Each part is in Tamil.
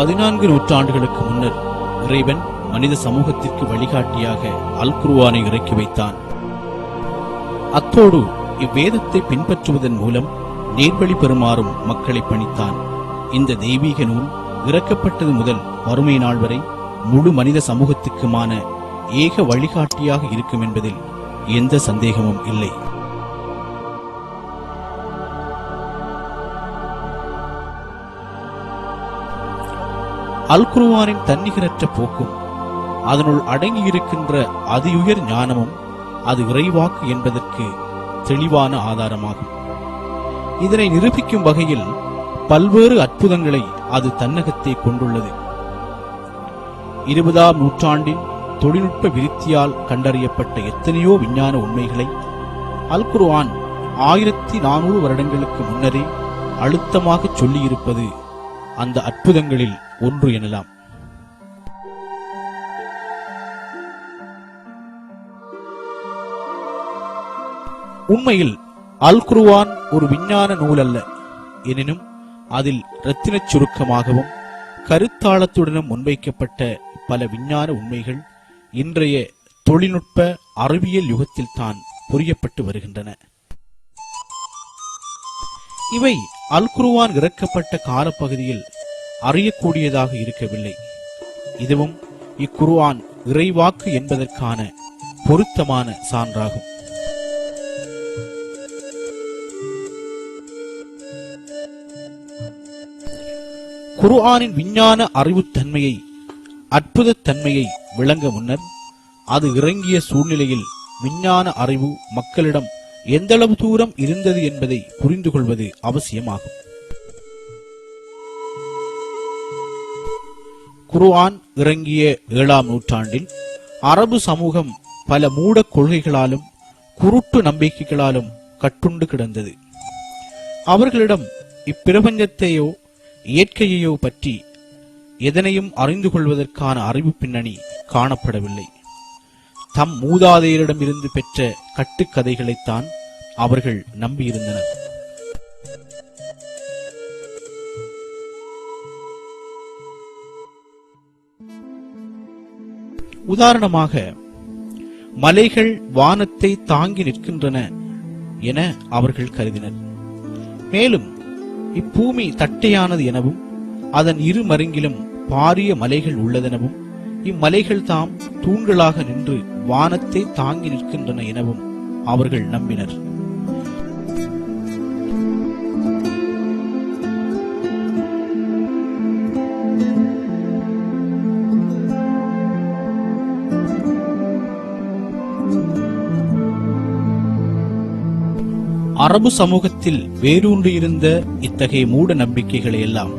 14 நூற்றாண்டுகளுக்கு முன்னர் இறைவன் மனித சமூகத்திற்கு வழிகாட்டியாக அல் குர்ஆனை இறக்கி வைத்தான். அத்தோடு இவ்வேதத்தை பின்பற்றுவதன் மூலம் நேர்வழி பெறுமாறும் மக்களை பணித்தான். இந்த தெய்வீக நூல் இறக்கப்பட்டது முதல் வறுமை நாள் வரை முழு மனித சமூகத்துக்குமான ஏக வழிகாட்டியாக இருக்கும் என்பதில் எந்த சந்தேகமும் இல்லை. அல் குர்ஆனின் தன்னிகரற்ற போக்கும் அதனுள் அடங்கியிருக்கின்ற அதியுயர் ஞானமும் அது இறைவாக்கு என்பதற்கு தெளிவான ஆதாரமாகும். இதனை நிரூபிக்கும் வகையில் பல்வேறு அற்புதங்களை அது தன்னகத்தே கொண்டுள்ளது. 20ஆம் நூற்றாண்டின் தொழில்நுட்ப விருத்தியால் கண்டறியப்பட்ட எத்தனையோ விஞ்ஞான உண்மைகளை அல் குர்ஆன் 1400 வருடங்களுக்கு முன்னரே அழுத்தமாக சொல்லியிருப்பது அந்த அற்புதங்களில் ஒன்று எனலாம். உண்மையில் அல் குர்ஆன் ஒரு விஞ்ஞான நூல் அல்ல. எனினும் அதில் இரத்தினச் சுருக்கமாகவும் கருத்தாளத்துடனும் முன்வைக்கப்பட்ட பல விஞ்ஞான உண்மைகள் இன்றைய தொழில்நுட்ப அறிவியல் யுகத்தில் தான் புரியப்பட்டு வருகின்றன. இவை அல் குர்ஆன் இறக்கப்பட்ட காலப்பகுதியில் அறியக்கூடியதாக இருக்கவில்லை. இதுவும் இக்குர்ஆன் இறைவாக்கு என்பதற்கான பொருத்தமான சான்றாகும். குர்ஆனின் விஞ்ஞான அறிவுத்தன்மையை அற்புதத்தன்மையை விளங்க முன்னர் அது இறங்கிய சூழ்நிலையில் விஞ்ஞான அறிவு மக்களிடம் எந்தளவு தூரம் இருந்தது என்பதை புரிந்து கொள்வது அவசியமாகும். குர்ஆன் இறங்கிய 7ஆம் நூற்றாண்டில் அரபு சமூகம் பல மூட கொள்கைகளாலும் குருட்டு நம்பிக்கைகளாலும் கட்டுண்டு கிடந்தது. அவர்களிடம் இப்பிரபஞ்சத்தையோ இயற்கையையோ பற்றி எதனையும் அறிந்து கொள்வதற்கான அறிவு பின்னணி காணப்படவில்லை. தம் மூதாதையரிடமிருந்து பெற்ற கட்டுக்கதைகளைத்தான் அவர்கள் நம்பியிருந்தனர். உதாரணமாக, மலைகள் வானத்தை தாங்கி நிற்கின்றன என அவர்கள் கருதினர். மேலும் இப்பூமி தட்டையானது எனவும் அதன் இரு மருங்கிலும் பாரிய மலைகள் உள்ளதெனவும் இம்மலைகள் தாம் தூண்களாக நின்று வானத்தை தாங்கி நிற்கின்றன எனவும் அவர்கள் நம்பினர். அரபு சமூகத்தில் வேரூன்றியிருந்த இத்தகைய மூட நம்பிக்கைகளை எல்லாம்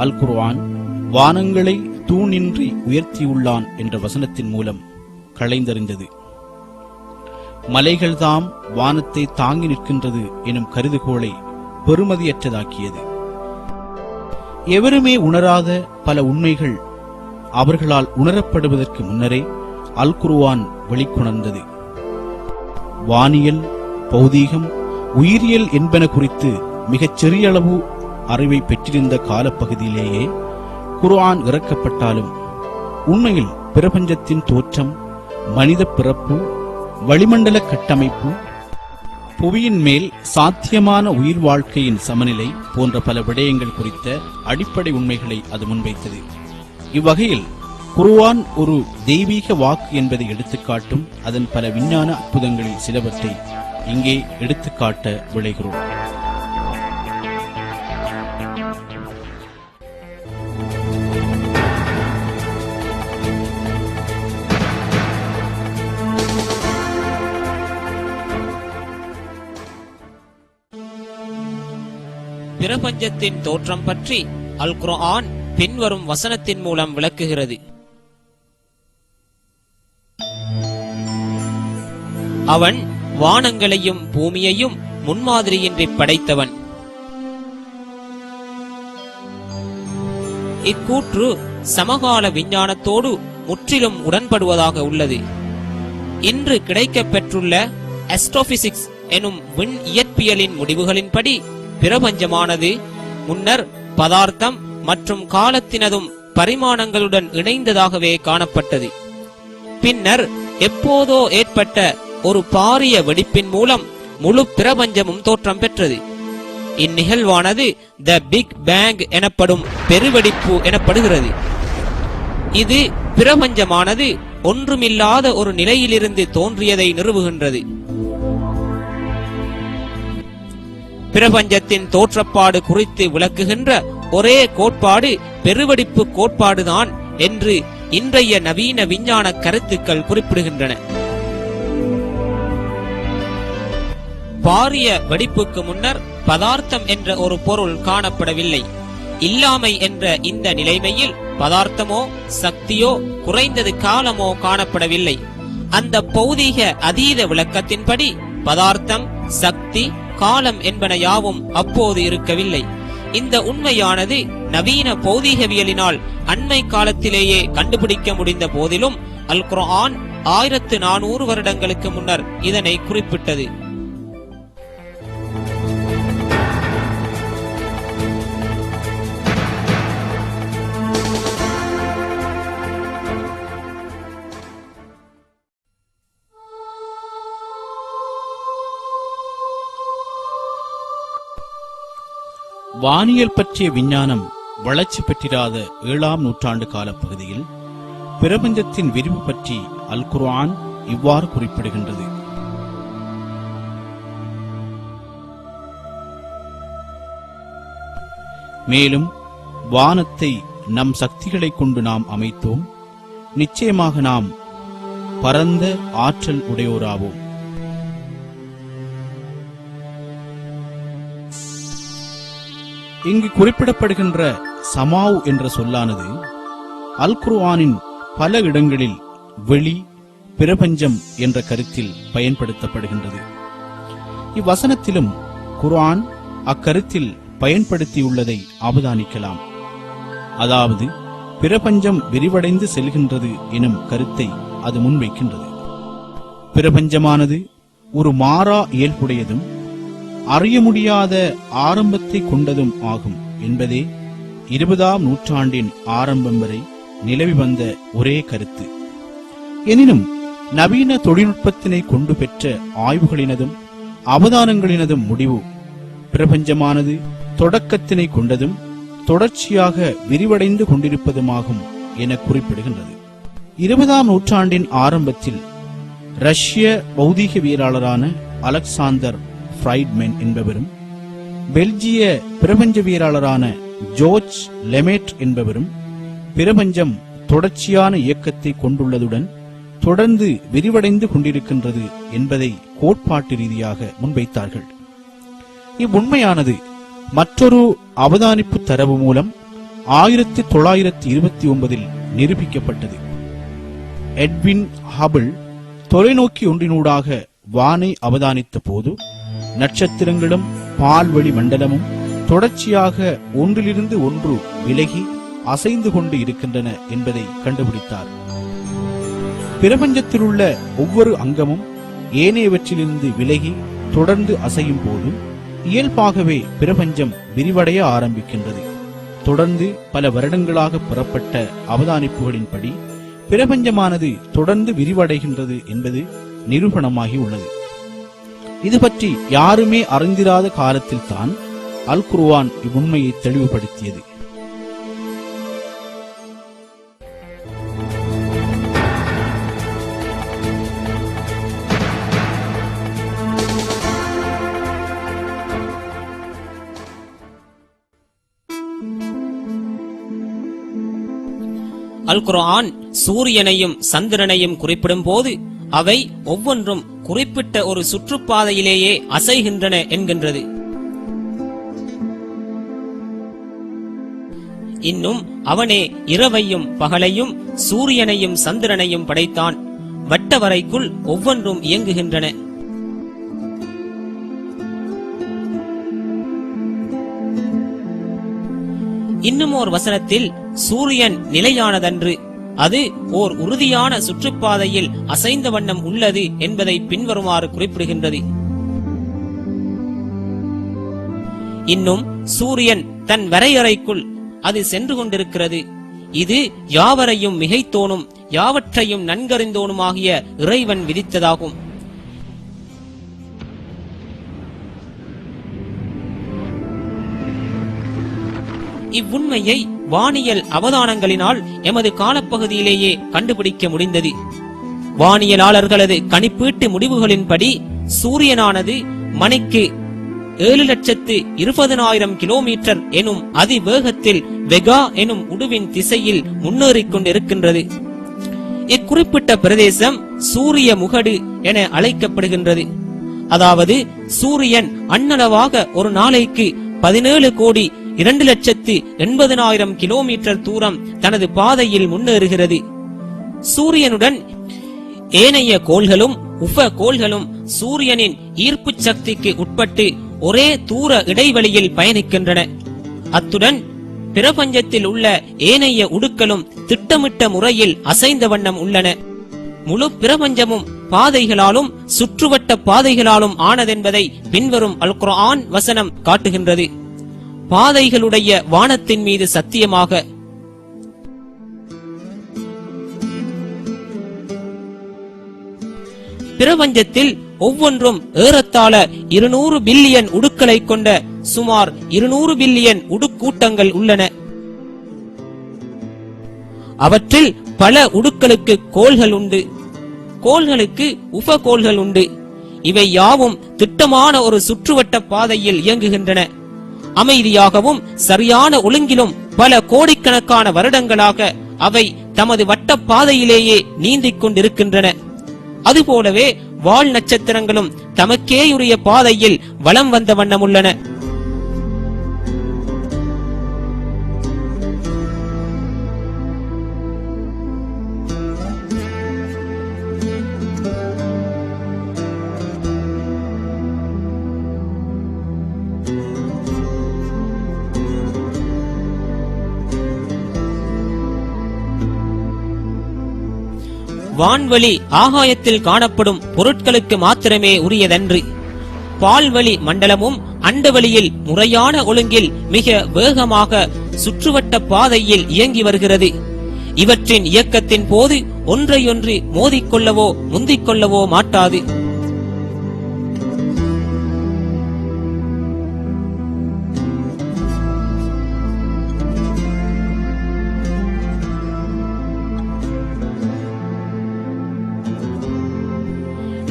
அல் குர்ஆன் வானங்களை தூணின்றி உயர்த்தியுள்ளான் என்ற வசனத்தின் மூலம் களைந்தறிந்தது. மலைகள்தாம் வானத்தை தாங்கி நிற்கின்றது எனும் கருதுகோளை பெறுமதியற்றதாக்கியது. எவருமே உணராத பல உண்மைகள் அவர்களால் உணரப்படுவதற்கு முன்னரே அல் குர்ஆன் வெளிக்கொணர்ந்தது. வானியல், பௌதீகம், உயிரியல் என்பன குறித்து மிகச் சிறிய அளவு அறிவை பெற்றிருந்த காலப்பகுதியிலேயே குர்ஆன் இறக்கப்பட்டாலும் உண்மையில் பிரபஞ்சத்தின் தோற்றம், மனித பிறப்பு, வளிமண்டல கட்டமைப்பு, புவியின் மேல் சாத்தியமான உயிர் வாழ்க்கையின் சமநிலை போன்ற பல விடயங்கள் குறித்த அடிப்படை உண்மைகளை அது முன்வைத்தது. இவ்வகையில் குர்ஆன் ஒரு தெய்வீக வாக்கு என்பதை எடுத்துக்காட்டும் அதன் பல விஞ்ஞான அற்புதங்களில் சிலவற்றை இங்கே எடுத்துக்காட்ட விளைகிறோம். பிரபஞ்சத்தின் தோற்றம் பற்றி அல் குர்ஆன் பின்வரும் வசனத்தின் மூலம் விளக்குகிறது. அவன் வானங்களையும் பூமியையும் முன்மாதிரியின்றி படைத்தவன். இக்கூற்று சமகால விஞ்ஞானத்தோடு முற்றிலும் உடன்படுவதாக உள்ளது. இன்று கிடைக்கப் பெற்றுள்ள அஸ்ட்ரோபிசிக்ஸ் எனும் விண் இயற்பியலின் முடிவுகளின்படி பிரபஞ்சமானது முன்னர் பதார்த்தம் மற்றும் காலத்தினதும் பரிமாணங்களுடன் இணைந்ததாகவே காணப்பட்டது. பின்னர் எப்போதோ ஏற்பட்ட ஒரு பாரிய வெடிப்பின் மூலம் முழு பிரபஞ்சமும் தோற்றம் பெற்றது. இந்நிகழ்வானது த பிக் பேங் எனப்படும் பெருவெடிப்பு எனப்படுகிறது. இது பிரபஞ்சமானது ஒன்றுமில்லாத ஒரு நிலையிலிருந்து தோன்றியதை நிறுவுகின்றது. பிரபஞ்சத்தின் தோற்றப்பாடு குறித்து விளக்குகின்ற ஒரே கோட்பாடு பெருவெடிப்பு கோட்பாடுதான் என்று இன்றைய நவீன விஞ்ஞான கருத்துக்கள் குறிப்பிடுகின்றன. பாரிய வெடிப்புக்கு முன்னர் பதார்த்தம் என்ற ஒரு பொருள் காணப்படவில்லை. இல்லாமை என்ற இந்த நிலைமையில் பதார்த்தமோ சக்தியோ குறைந்தது காலமோ காணப்படவில்லை. அந்த பௌதீக அதீத விளக்கத்தின்படி பதார்த்தம், சக்தி, காலம் என்பன யாவும் அப்போது இருக்கவில்லை. இந்த உண்மையானது நவீன பௌதீகவியலினால் அண்மை காலத்திலேயே கண்டுபிடிக்க முடிந்த போதிலும் அல் குர்ஆன் 1400 வருடங்களுக்கு முன்னர் இதனை குறிப்பிட்டது. வானியல் பற்றிய விஞ்ஞானம் வளர்ச்சி பெற்றிராத 7ஆம் நூற்றாண்டு கால பகுதியில் பிரபஞ்சத்தின் விரிவு பற்றி அல் குர்ஆன் இவ்வாறு குறிப்பிடுகின்றது. மேலும் வானத்தை நம் சக்திகளை கொண்டு நாம் அமைத்தோம். நிச்சயமாக நாம் பரந்த ஆற்றல் உடையோராவோம். இங்கு குறிப்பிடப்படுகின்ற சமாவ் என்ற சொல்லானது அல் குர்ஆனின் பல இடங்களில் வெளி, பிரபஞ்சம் என்ற கருத்தில் பயன்படுத்தப்படுகின்றது. இவ்வசனத்திலும் குர்ஆன் அக்கருத்தில் பயன்படுத்தியுள்ளதை அவதானிக்கலாம். அதாவது பிரபஞ்சம் விரிவடைந்து செல்கின்றது எனும் கருத்தை அது முன்வைக்கின்றது. பிரபஞ்சமானது ஒரு மாறா இயல்புடையதும் அறிய முடியாத ஆரம்பத்தை கொண்டதும் ஆகும் என்பதே 20ஆம் நூற்றாண்டின் ஆரம்பம் வரை நிலவி வந்த ஒரே கருத்து. எனினும் நவீன தொழில்நுட்பத்தினை கொண்டு பெற்ற ஆய்வுகளினதும் அவதானங்களினதும் முடிவு பிரபஞ்சமானது தொடக்கத்தினை கொண்டதும் தொடர்ச்சியாக விரிவடைந்து கொண்டிருப்பதுமாகும் என குறிப்பிடுகின்றது. 20ஆம் நூற்றாண்டின் ஆரம்பத்தில் ரஷ்ய பௌதீகவியலாளரான அலெக்சாந்தர் ஃப்ரைட்மேன் என்பவரும் பெல்ஜிய பிரபஞ்சவியலாளரான ஜோர்ஜ் லெமேட் என்பவரும் பிரபஞ்சம் தொடர்ச்சியான இயக்கத்தை கொண்டுள்ளதுடன் தொடர்ந்து விரிவடைந்து கொண்டிருக்கின்றது என்பதை கோட்பாட்டு ரீதியாக முன்வைத்தார்கள். இவ்வுண்மையானது மற்றொரு அவதானிப்பு தரவு மூலம் 1929 நிரூபிக்கப்பட்டது. எட்வின் ஹபிள் தொலைநோக்கி ஒன்றினூடாக வானை அவதானித்த போது நட்சத்திரங்களும் பால்வெளி மண்டலமும் தொடர்ச்சியாக ஒன்றிலிருந்து ஒன்று விலகி அசைந்து கொண்டு இருக்கின்றன என்பதை கண்டுபிடித்தார். பிரபஞ்சத்தில் உள்ள ஒவ்வொரு அங்கமும் ஏனையவற்றிலிருந்து விலகி தொடர்ந்து அசையும் போது இயல்பாகவே பிரபஞ்சம் விரிவடைய ஆரம்பிக்கின்றது. தொடர்ந்து பல வருடங்களாக பெறப்பட்ட அவதானிப்புகளின்படி பிரபஞ்சமானது தொடர்ந்து விரிவடைகின்றது என்பது நிரூபணமாகி உள்ளது. இது பற்றி யாருமே அறிந்திராத காலத்தில் தான் அல் குர்ஆன் இவ்வுண்மையை தெளிவுபடுத்தியது. அல் குர்ஆன் சூரியனையும் சந்திரனையும் குறிப்பிடும் போது அவை ஒவ்வொன்றும் குறிப்பிட்ட ஒரு சுற்றுப்பாதையிலேயே அசைகின்றன என்கின்றது. இன்னும் அவனே இரவையும் பகலையும் சூரியனையும் சந்திரனையும் படைத்தான். வட்டவரைக்குள் ஒவ்வொன்றும் இயங்குகின்றன. இன்னும் ஓர் வசனத்தில் சூரியன் நிலையானதன்று, அது ஓர் உறுதியான சுற்றுப்பாதையில் அசைந்த வண்ணம் உள்ளது என்பதை பின்வருமாறு குறிப்பிடுகின்றது. இன்னும் சூரியன் தன் வரையறைக்குள் அது சென்று கொண்டிருக்கிறது. இது யாவரையும் மிகைத்தோனும் யாவற்றையும் நன்கறிந்தோனுமாகிய இறைவன் விதித்ததாகும். இவ்வுண்மையை வானியல் அவதானங்களினால் எமது காலப்பகுதியிலேயே கண்டுபிடிக்க முடிந்தது. வானியலாளர்களது கணிப்பீட்டு முடிவுகளின்படி சூரியனானது மணிக்கு 7,20,000 கிலோமீட்டர் எனும் அதிவேகத்தில் வெகா எனும் உடுவின் திசையில் முன்னேறிக் கொண்டிருக்கின்றது. இக்குறிப்பிட்ட பிரதேசம் சூரிய முகடு என அழைக்கப்படுகின்றது. அதாவது சூரியன் அண்ணளவாக ஒரு நாளைக்கு 17,02,80,000 கிலோமீட்டர் தூரம் தனது பாதையில் முன்னேறுகிறது. சூரியனுடன் ஏனைய கோள்களும் உப கோள்களும் சூரியனின் ஈர்ப்பு சக்திக்கு உட்பட்டு ஒரே தூர இடைவெளியில் பயணிக்கின்றன. அத்துடன் பிரபஞ்சத்தில் உள்ள ஏனைய உடுக்களும் திட்டமிட்ட முறையில் அசைந்த வண்ணம் உள்ளன. முழு பிரபஞ்சமும் பாதைகளாலும் சுற்றுவட்ட பாதைகளாலும் ஆனதென்பதை பின்வரும் அல் குர்ஆன் வசனம் காட்டுகின்றது. பாதைகளுடைய வானத்தின் மீது சத்தியமாக, பிரபஞ்சத்தில் ஒவ்வொன்றும் ஏறத்தாழ 200 பில்லியன் உடுக்களை கொண்ட சுமார் 200 பில்லியன் உடுக்கூட்டங்கள் உள்ளன. அவற்றில் பல உடுக்களுக்கு கோள்கள் உண்டு, கோள்களுக்கு உபகோள்கள் உண்டு. இவை யாவும் திட்டமான ஒரு சுற்றுவட்ட பாதையில் இயங்குகின்றன. அமைதியாகவும் சரியான ஒழுங்கிலும் பல கோடிக்கணக்கான வருடங்களாக அவை தமது வட்ட பாதையிலேயே நீந்திக் கொண்டிருக்கின்றன. அதுபோலவே வால் நட்சத்திரங்களும் தமக்கேயுரிய பாதையில் வலம் வந்த வண்ணம் உள்ளன. வான்வெளி ஆகாயத்தில் காணப்படும் பொருட்களுக்கு மாத்திரமே உரியதன்று. பால்வெளி மண்டலமும் அண்டவெளியில் முறையான ஒழுங்கில் மிக வேகமாக சுற்றுவட்ட பாதையில் இயங்கி வருகிறது. இவற்றின் இயக்கத்தின் போது ஒன்றையொன்று மோதிக்கொள்ளவோ முந்திக்கொள்ளவோ மாட்டாது.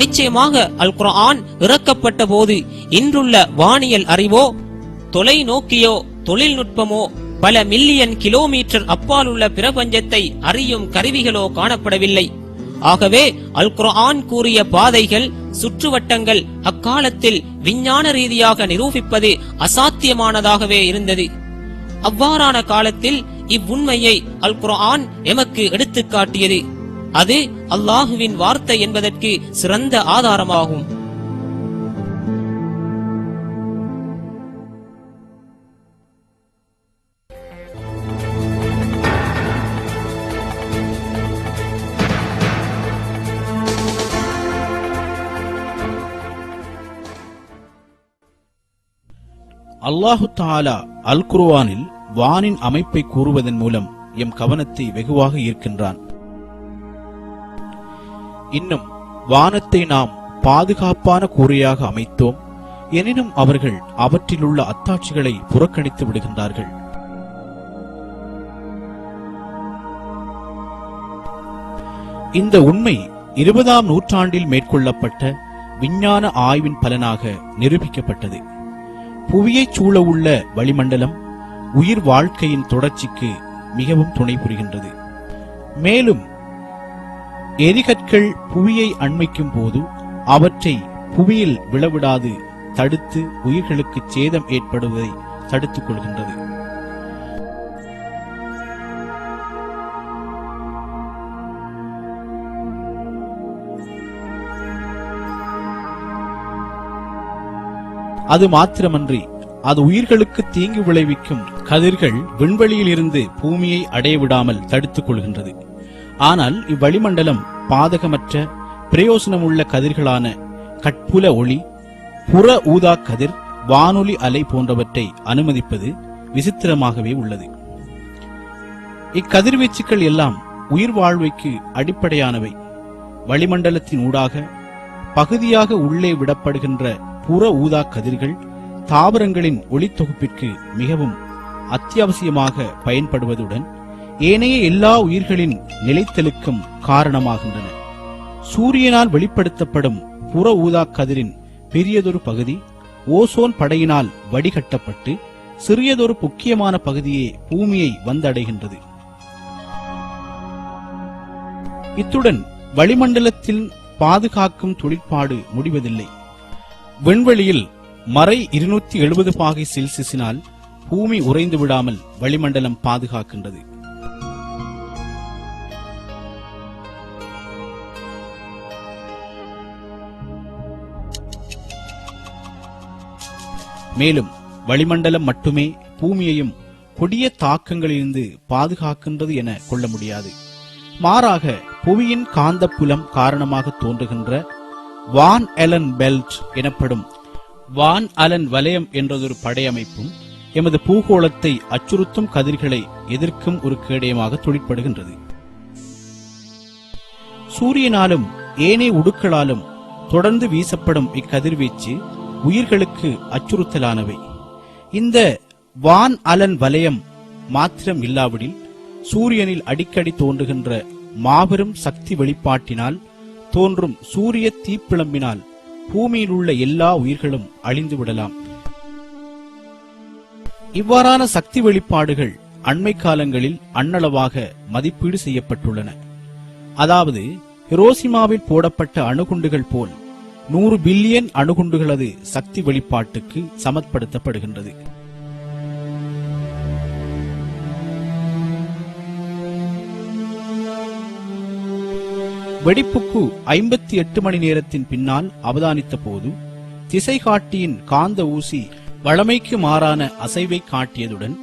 நிச்சயமாக அல் குர்ஆன் இறக்கப்பட்ட போது இன்றுள்ள வானியல் அறிவோ தொலைநோக்கியோ தொழில்நுட்பமோ பல மில்லியன் கிலோமீட்டர் அப்பால் உள்ள பிரபஞ்சத்தை அறியும் கருவிகளோ காணப்படவில்லை. ஆகவே அல் குர்ஆன் கூறிய பாதைகள் சுற்றுவட்டங்கள் அக்காலத்தில் விஞ்ஞான ரீதியாக நிரூபிப்பது அசாத்தியமானதாகவே இருந்தது. அவ்வாறான காலத்தில் இவ்வுண்மையை அல் குர்ஆன் எமக்கு எடுத்துக் காட்டியது. அது அல்லாஹுவின் வார்த்தை என்பதற்கு சிறந்த ஆதாரமாகும். அல்லாஹு தஆலா அல் குர்ஆனில் வானின் அமைப்பை கூறுவதன் மூலம் எம் கவனத்தை வெகுவாக ஈர்க்கின்றான். இன்னும் வானத்தை நாம் பாதுகாப்பான கூரையாக அமைத்தோம், எனினும் அவர்கள் அவற்றிலுள்ள அத்தாட்சிகளை புறக்கணித்து விடுகின்றார்கள். இந்த உண்மை 20ஆம் நூற்றாண்டில் மேற்கொள்ளப்பட்ட விஞ்ஞான ஆய்வின் பலனாக நிரூபிக்கப்பட்டது. புவியைச் சூழ உள்ள வளிமண்டலம் உயிர் வாழ்க்கையின் தொடர்ச்சிக்கு மிகவும் துணை புரிகின்றது. மேலும் எரிகற்கள் புவியை அண்மிக்கும் போது அவற்றை புவியில் விழவிடாது தடுத்து உயிர்களுக்கு சேதம் ஏற்படுவதை தடுத்துக் கொள்கின்றது. அது மாத்திரமன்றி அது உயிர்களுக்கு தீங்கு விளைவிக்கும் கதிர்கள் விண்வெளியில் இருந்து பூமியை அடையவிடாமல் தடுத்துக் கொள்கின்றது. ஆனால் இவ்வளிமண்டலம் பாதகமற்ற பிரயோசனமுள்ள கதிர்களான கட்புல ஒளி, புற ஊதா கதிர், வானொலி அலை போன்றவற்றை அனுமதிப்பது விசித்திரமாகவே உள்ளது. இக்கதிர்வீச்சுக்கள் எல்லாம் உயிர் வாழ்வைக்கு அடிப்படையானவை. வளிமண்டலத்தின் ஊடாக பகுதியாக உள்ளே விடப்படுகின்ற புற ஊதா கதிர்கள் தாவரங்களின் ஒளித்தொகுப்பிற்கு மிகவும் அத்தியாவசியமாக பயன்படுவதுடன் ஏனைய எல்லா உயிர்களின் நிலைத்தலுக்கும் காரணமாகின்றன. சூரியனால் வெளிப்படுத்தப்படும் புற ஊதா கதிரின் பெரியதொரு பகுதி ஓசோன் படையினால் வடிகட்டப்பட்டு சிறியதொரு முக்கியமான பகுதியே பூமியை வந்தடைகின்றது. இத்துடன் வளிமண்டலத்தில் பாதுகாக்கும் தொழிற்பாடு முடிவதில்லை. விண்வெளியில் மறை 270 பாகை செல்சியஸினால் பூமி உறைந்து விடாமல் வளிமண்டலம் பாதுகாக்கின்றது. மேலும் வளிமண்டலம் மட்டுமே பூமியையும் கொடிய தாக்கங்களிலிருந்து பாதுகாக்கின்றது என கொள்ள முடியாது. மாறாக புவியின் காந்தப்புலம் காரணமாக தோன்றுகின்ற வான் அலன் பெல்ட் எனப்படும் வான் அலன் வலயம் என்றதொரு படையமைப்பும் எமது பூகோளத்தை அச்சுறுத்தும் கதிர்களை எதிர்க்கும் ஒரு கேடயமாக தொழிற்படுகின்றது. சூரியனாலும் ஏனைய உடுக்களாலும் தொடர்ந்து வீசப்படும் இக்கதிர்வீச்சு உயிர்களுக்கு அச்சுறுத்தலானவை. இந்த வான் அலன் வலயம் மாத்திரம் இல்லாவிடில் சூரியனில் அடிக்கடி தோன்றுகின்ற மாபெரும் சக்தி வெளிப்பாட்டினால் தோன்றும் சூரிய தீப்பிழம்பினால் பூமியில் உள்ள எல்லா உயிர்களும் அழிந்துவிடலாம். இவ்வாறான சக்தி வெளிப்பாடுகள் அண்மை காலங்களில் அண்ணளவாக மதிப்பீடு செய்யப்பட்டுள்ளன. அதாவது ஹிரோஷிமாவில் போடப்பட்ட அணுகுண்டுகள் போல் 100 பில்லியன் அணுகுண்டுகளது சக்தி வெளிப்பாட்டுக்கு சமப்படுத்தப்படுகின்றது. வெடிப்புக்கு 58 மணி நேரத்தின் பின்னால் அவதானித்த போது திசைகாட்டியின் காந்த ஊசி வழமைக்கு மாறான அசைவை காட்டியதுடன்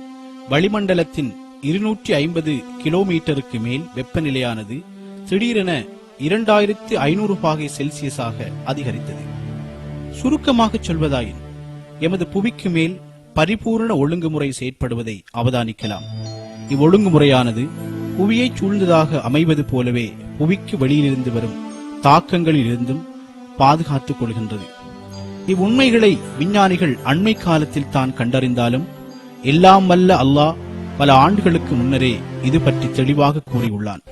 வளிமண்டலத்தின் 250 கிலோமீட்டருக்கு மேல் வெப்பநிலையானது திடீரென 2500 பாகை செல்சியஸாக அதிகரித்தது. சுருக்கமாக சொல்வதாயின் எமது புவிக்கு மேல் பரிபூர்ண ஒழுங்குமுறை செயற்படுவதை அவதானிக்கலாம். இவ்வொழுங்குமுறையானது புவியை சூழ்ந்ததாக அமைவது போலவே புவிக்கு வெளியிலிருந்து வரும் தாக்கங்களிலிருந்தும் பாதுகாத்துக் கொள்கின்றது. இவ்வுண்மைகளை விஞ்ஞானிகள் அண்மை காலத்தில் தான் கண்டறிந்தாலும் எல்லாம் வல்ல அல்லாஹ் பல ஆண்டுகளுக்கு முன்னரே இது பற்றி தெளிவாக கூறியுள்ளான்.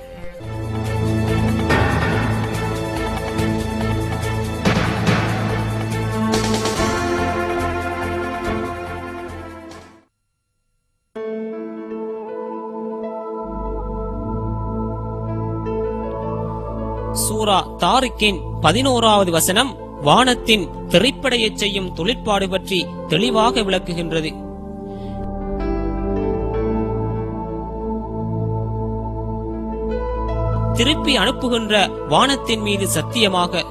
சூரா தாரிக்கின் 11வது வசனம் வானத்தின் திரைப்படையச் செய்யும் தொழிற்பாடு பற்றி தெளிவாக விளக்குகின்றது. திருப்பி அனுப்புகின்ற வானத்தின் மீது சத்தியமாக.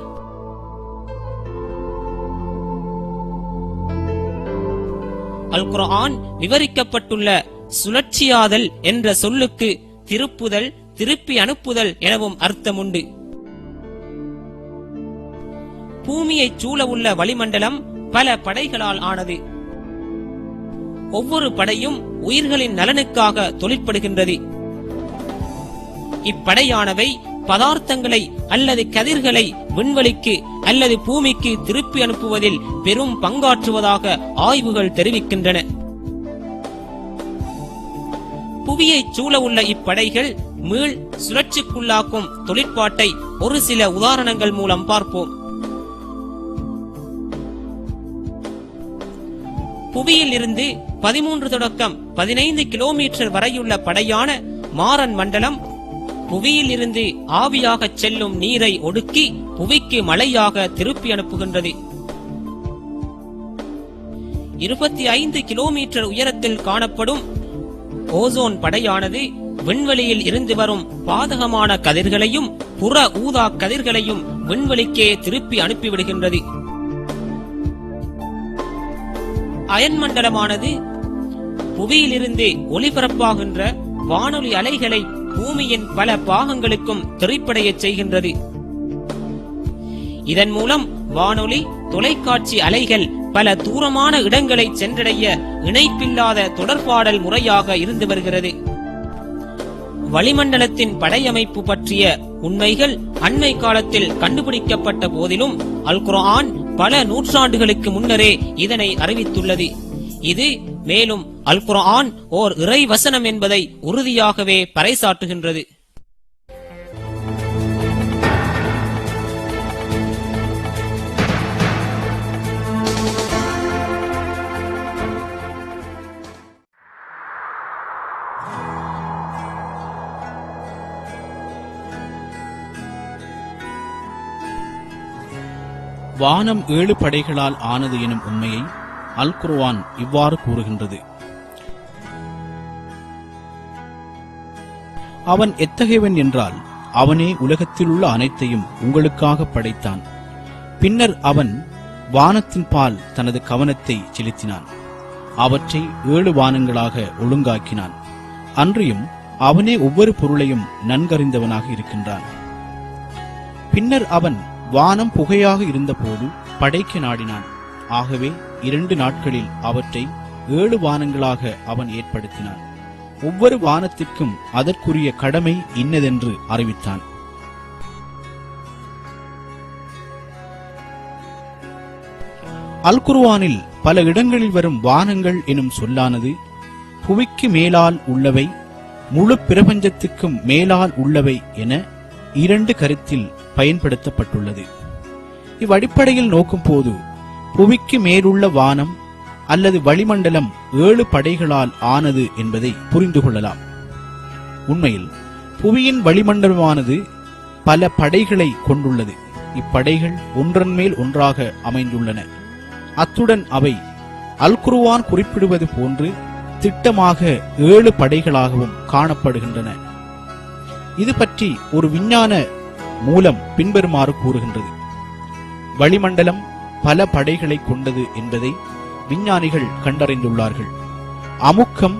அல் குர்ஆன் விவரிக்கப்பட்டுள்ள சுழற்சியாதல் என்ற சொல்லுக்கு திருப்புதல், திருப்பி அனுப்புதல் எனவும் அர்த்தம் உண்டு. பூமியை சூழ உள்ள வளிமண்டலம் பல படைகளால் ஆனது. ஒவ்வொரு படையும் உயிர்களின் நலனுக்காக தொழிற்படுகின்றது. இப்படையானவை பதார்த்தங்களை அல்லது கதிர்களை விண்வெளிக்கு அல்லது பூமிக்கு திருப்பி அனுப்புவதில் பெரும் பங்காற்றுவதாக ஆய்வுகள் தெரிவிக்கின்றன. புவியை சூழ உள்ள இப்படைகள் மீள் சுழற்சிக்குள்ளாக்கும் தொழிற்பாட்டை ஒரு சில உதாரணங்கள் மூலம் பார்ப்போம். புவியில் இருந்து 13 தொடக்கம் 15 கிலோமீட்டர் வரையுள்ள படையான மாரன் மண்டலம் புவியில் இருந்து ஆவியாக செல்லும் நீரை ஒடுக்கி புவிக்கு மழையாக திருப்பி அனுப்புகின்றது. 25 கிலோமீட்டர் உயரத்தில் காணப்படும் ஓசோன் படையானது விண்வெளியில் இருந்து வரும் பாதகமான கதிர்களையும் புற ஊதா கதிர்களையும் விண்வெளிக்கே திருப்பி அனுப்பிவிடுகின்றது. அயன் மண்டலமானது புவியிலிருந்து ஒளிபரப்பாகின்ற வானொலி அலைகளை பூமியின் பல பாகங்களுக்கும் திரைப்படையச் செய்கின்றது. இதன் மூலம் வானொலி, தொலைக்காட்சி அலைகள் பல தூரமான இடங்களை சென்றடைய இணைப்பில்லாத தொடர்பாடல் முறையாக இருந்து வருகிறது. வளிமண்டலத்தின் படையமைப்பு பற்றிய உண்மைகள் அண்மை காலத்தில் கண்டுபிடிக்கப்பட்ட போதிலும் அல் குர்ஆன் பல நூற்றாண்டுகளுக்கு முன்னரே இதனை அறிவித்துள்ளது. இது மேலும் அல் குர்ஆன் ஓர் இறை வசனம் என்பதை உறுதியாகவே பறைசாற்றுகின்றது. வானம் 7 படைகளால் ஆனது எனும் உண்மையை அல் குர்ஆன் இவ்வாறு கூறுகின்றது. அவன் எத்தகையவன் என்றால், அவனே உலகத்திலுள்ள அனைத்தையும் உங்களுக்காக படைத்தான். பின்னர் அவன் வானத்தின் பால் தனது கவனத்தை செலுத்தினான். அவற்றை 7 வானங்களாக ஒழுங்காக்கினான். அன்றியும் அவனே ஒவ்வொரு பொருளையும் நன்கறிந்தவனாக இருக்கின்றான். பின்னர் அவன் வானம் புகையாக இருந்தபோது படைக்க நாடினான். ஆகவே 2 நாட்களில் அவற்றை 7 வானங்களாக அவன் ஏற்படுத்தினான். ஒவ்வொரு வானத்திற்கும் அதற்குரிய கடமை இன்னதென்று அறிவித்தான். அல் குர்ஆனில் பல இடங்களில் வரும் வானங்கள் எனும் சொல்லானது புவிக்கு மேலால் உள்ளவை, முழு பிரபஞ்சத்துக்கும் மேலால் உள்ளவை என 2 கருத்தில் பயன்படுத்தப்பட்டுள்ளது. இவ்வடிப்படையில் நோக்கும் போது புவிக்கு மேலுள்ள வானம் அல்லது வளிமண்டலம் 7 படைகளால் ஆனது என்பதை புரிந்து கொள்ளலாம். உண்மையில் புவியின் வளிமண்டலமானது பல படைகளை கொண்டுள்ளது. இப்படைகள் ஒன்றன் மேல் ஒன்றாக அமைந்துள்ளன. அத்துடன் அவை அல் குர்ஆன் குறிப்பிடுவது போன்று திட்டமாக 7 படைகளாகவும் காணப்படுகின்றன. இது பற்றி ஒரு விஞ்ஞான மூலம் பின்வருமாறு கூறுகின்றது. வளிமண்டலம் பல படைகளை கொண்டது என்பதை விஞ்ஞானிகள் கண்டறிந்துள்ளார்கள். அமுக்கம்,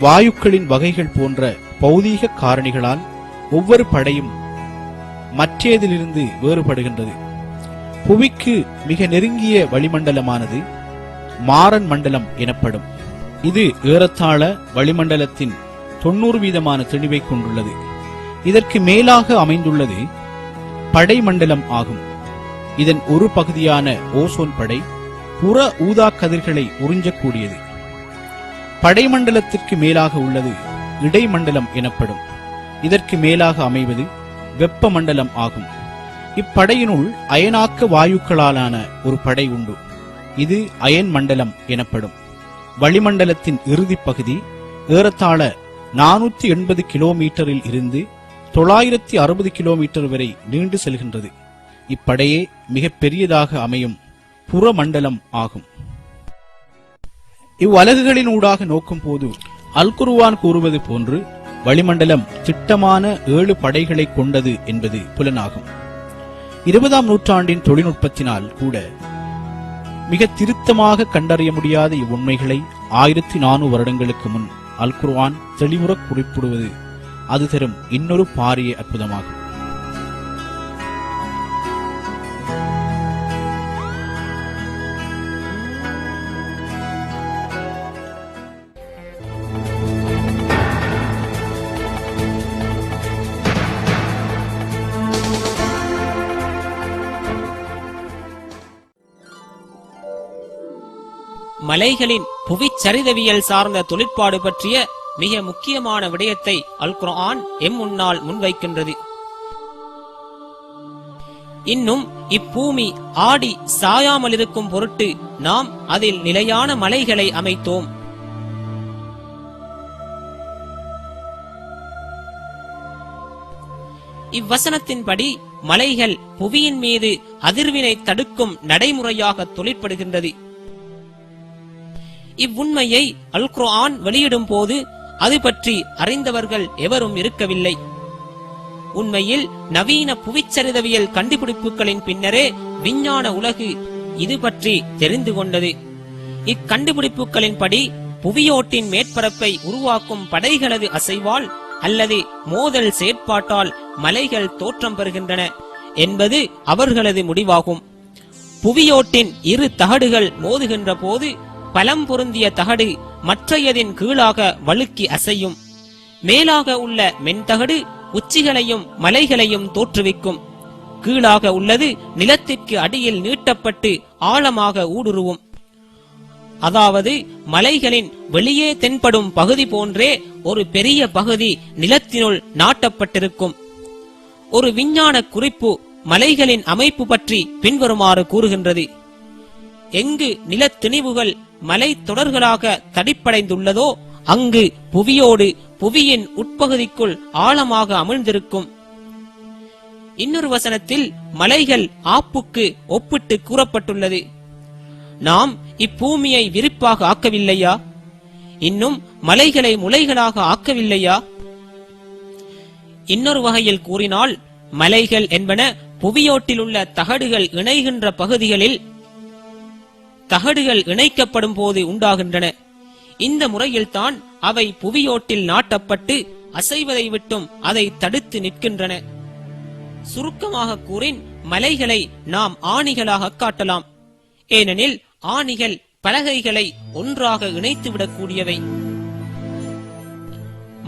வாயுக்களின் வகைகள் போன்ற பௌதீக காரணிகளால் ஒவ்வொரு படையும் மற்றேதிலிருந்து வேறுபடுகின்றது. புவிக்கு மிக நெருங்கிய வளிமண்டலமானது மாறன் மண்டலம் எனப்படும். இது ஏறத்தாழ வளிமண்டலத்தின் 90% தெளிவை கொண்டுள்ளது. இதற்கு மேலாக அமைந்துள்ளது படைமண்டலம் ஆகும். இதன் ஒரு பகுதியான ஓசோன் படை புற ஊதா கதிர்களை உறிஞ்சக்கூடியது. படைமண்டலத்திற்கு மேலாக உள்ளது இடைமண்டலம் எனப்படும். இதற்கு மேலாக அமைவது வெப்பமண்டலம் ஆகும். இப்படையினுள் அயனாக்க வாயுக்களாலான ஒரு படை உண்டு. இது அயன் மண்டலம் எனப்படும். வளிமண்டலத்தின் இறுதி பகுதி ஏறத்தாழ 480 கிலோமீட்டரில் இருந்து 960 கிலோமீட்டர் வரை நீண்டு செல்கின்றது. இப்படையே மிக பெரியதாக அமையும் புறமண்டலம் ஆகும். இவ்வலகுகளின் ஊடாக நோக்கும் போது அல் குர்ஆன் கூறுவது போன்று வளிமண்டலம் திட்டமான 7 படைகளை கொண்டது என்பது புலனாகும். 20ஆம் நூற்றாண்டின் தொழில்நுட்பத்தினால் கூட மிக திருத்தமாக கண்டறிய முடியாத இவ்வுண்மைகளை 1400 வருடங்களுக்கு முன் அல் குர்ஆன் தெளிவுற குறிப்பிடுவது அது தரும் இன்னொரு பாரிய அற்புதமாகும். மலைகளின் புவிச்சரிதவியல் சார்ந்த தொழிற்பாடு பற்றிய மிக முக்கியமான விடயத்தை அல் குர்ஆன் முன்னால் முன்வைக்கின்றது. இன்னும் இப்பூமி ஆடி சாயாமல் இருக்கும் பொருட்டு நாம் அதில் நிலையான மலைகளை அமைத்தோம். இவ்வசனத்தின்படி மலைகள் புவியின் மீது அதிர்வினை தடுக்கும் நடைமுறையாக தொழிற்படுகின்றது. இவ்வுண்மையை அல் குர்ஆன் வெளியிடும் போது அது பற்றி அறிந்தவர்கள் எவரும் இருக்கவில்லை. உண்மையில் நவீன புவிச்சரிதவியல் கண்டுபிடிப்புகளின் பின்னரே விஞ்ஞான உலகு இது பற்றி தெரிந்து கொண்டது. இக்கண்டுபிடிப்புகளின்படி புவியோட்டின் மேற்பரப்பை உருவாக்கும் படைகளது அசைவால் அல்லது மோதல் செயற்பாட்டால் மலைகள் தோற்றம் பெறுகின்றன என்பது அவர்களது முடிவாகும். புவியோட்டின் இரு தகடுகள் மோதுகின்ற போது பலம் பொருந்திய தகடு மற்றையதின் கீழாக வழுக்கி அசையும். மேலாக உள்ள மென்தகடு உச்சிகளையும் மலைகளையும் தோற்றுவிக்கும். கீழாக உள்ளது நிலத்திற்கு அடியில் நீட்டப்பட்டு ஆழமாக ஊடுருவும். அதாவது மலைகளின் வெளியே தென்படும் பகுதி போன்றே ஒரு பெரிய பகுதி நிலத்தினுள் நாட்டப்பட்டிருக்கும். ஒரு விஞ்ஞான குறிப்பு மலைகளின் அமைப்பு பற்றி பின்வருமாறு கூறுகின்றது. எங்கு நிலத்திணிவுகள் மலை தொடர்களாக தடிப்படைந்துள்ளதோ அங்கு புவியோடு புவியின் உட்பகுதிக்குள் ஆழமாக அமிழ்ந்திருக்கும். இன்னொரு வசனத்தில் மலைகள் ஆப்புக்கு ஒப்பிட்டு கூறப்பட்டுள்ளது. நாம் இப்பூமியை விரிப்பாக ஆக்கவில்லையா? இன்னும் மலைகளை முளைகளாக ஆக்கவில்லையா? இன்னொரு வகையில் கூறினால் மலைகள் என்பன புவியோட்டில் உள்ள தகடுகள் இணைகின்ற பகுதிகளில் தகடுகள் இணைக்கப்படும் போது உண்டாகின்றன. இந்த முறையில்தான் அவை புவியோட்டில் நாட்டப்பட்டு அசைவதை விட்டும் அதை தடுத்து நிற்கின்றன. சுருக்கமாக கூறின் மலைகளை நாம் ஆணிகளாக காட்டலாம். ஏனெனில் ஆணிகள் பலகைகளை ஒன்றாக இணைத்துவிடக்கூடியவை.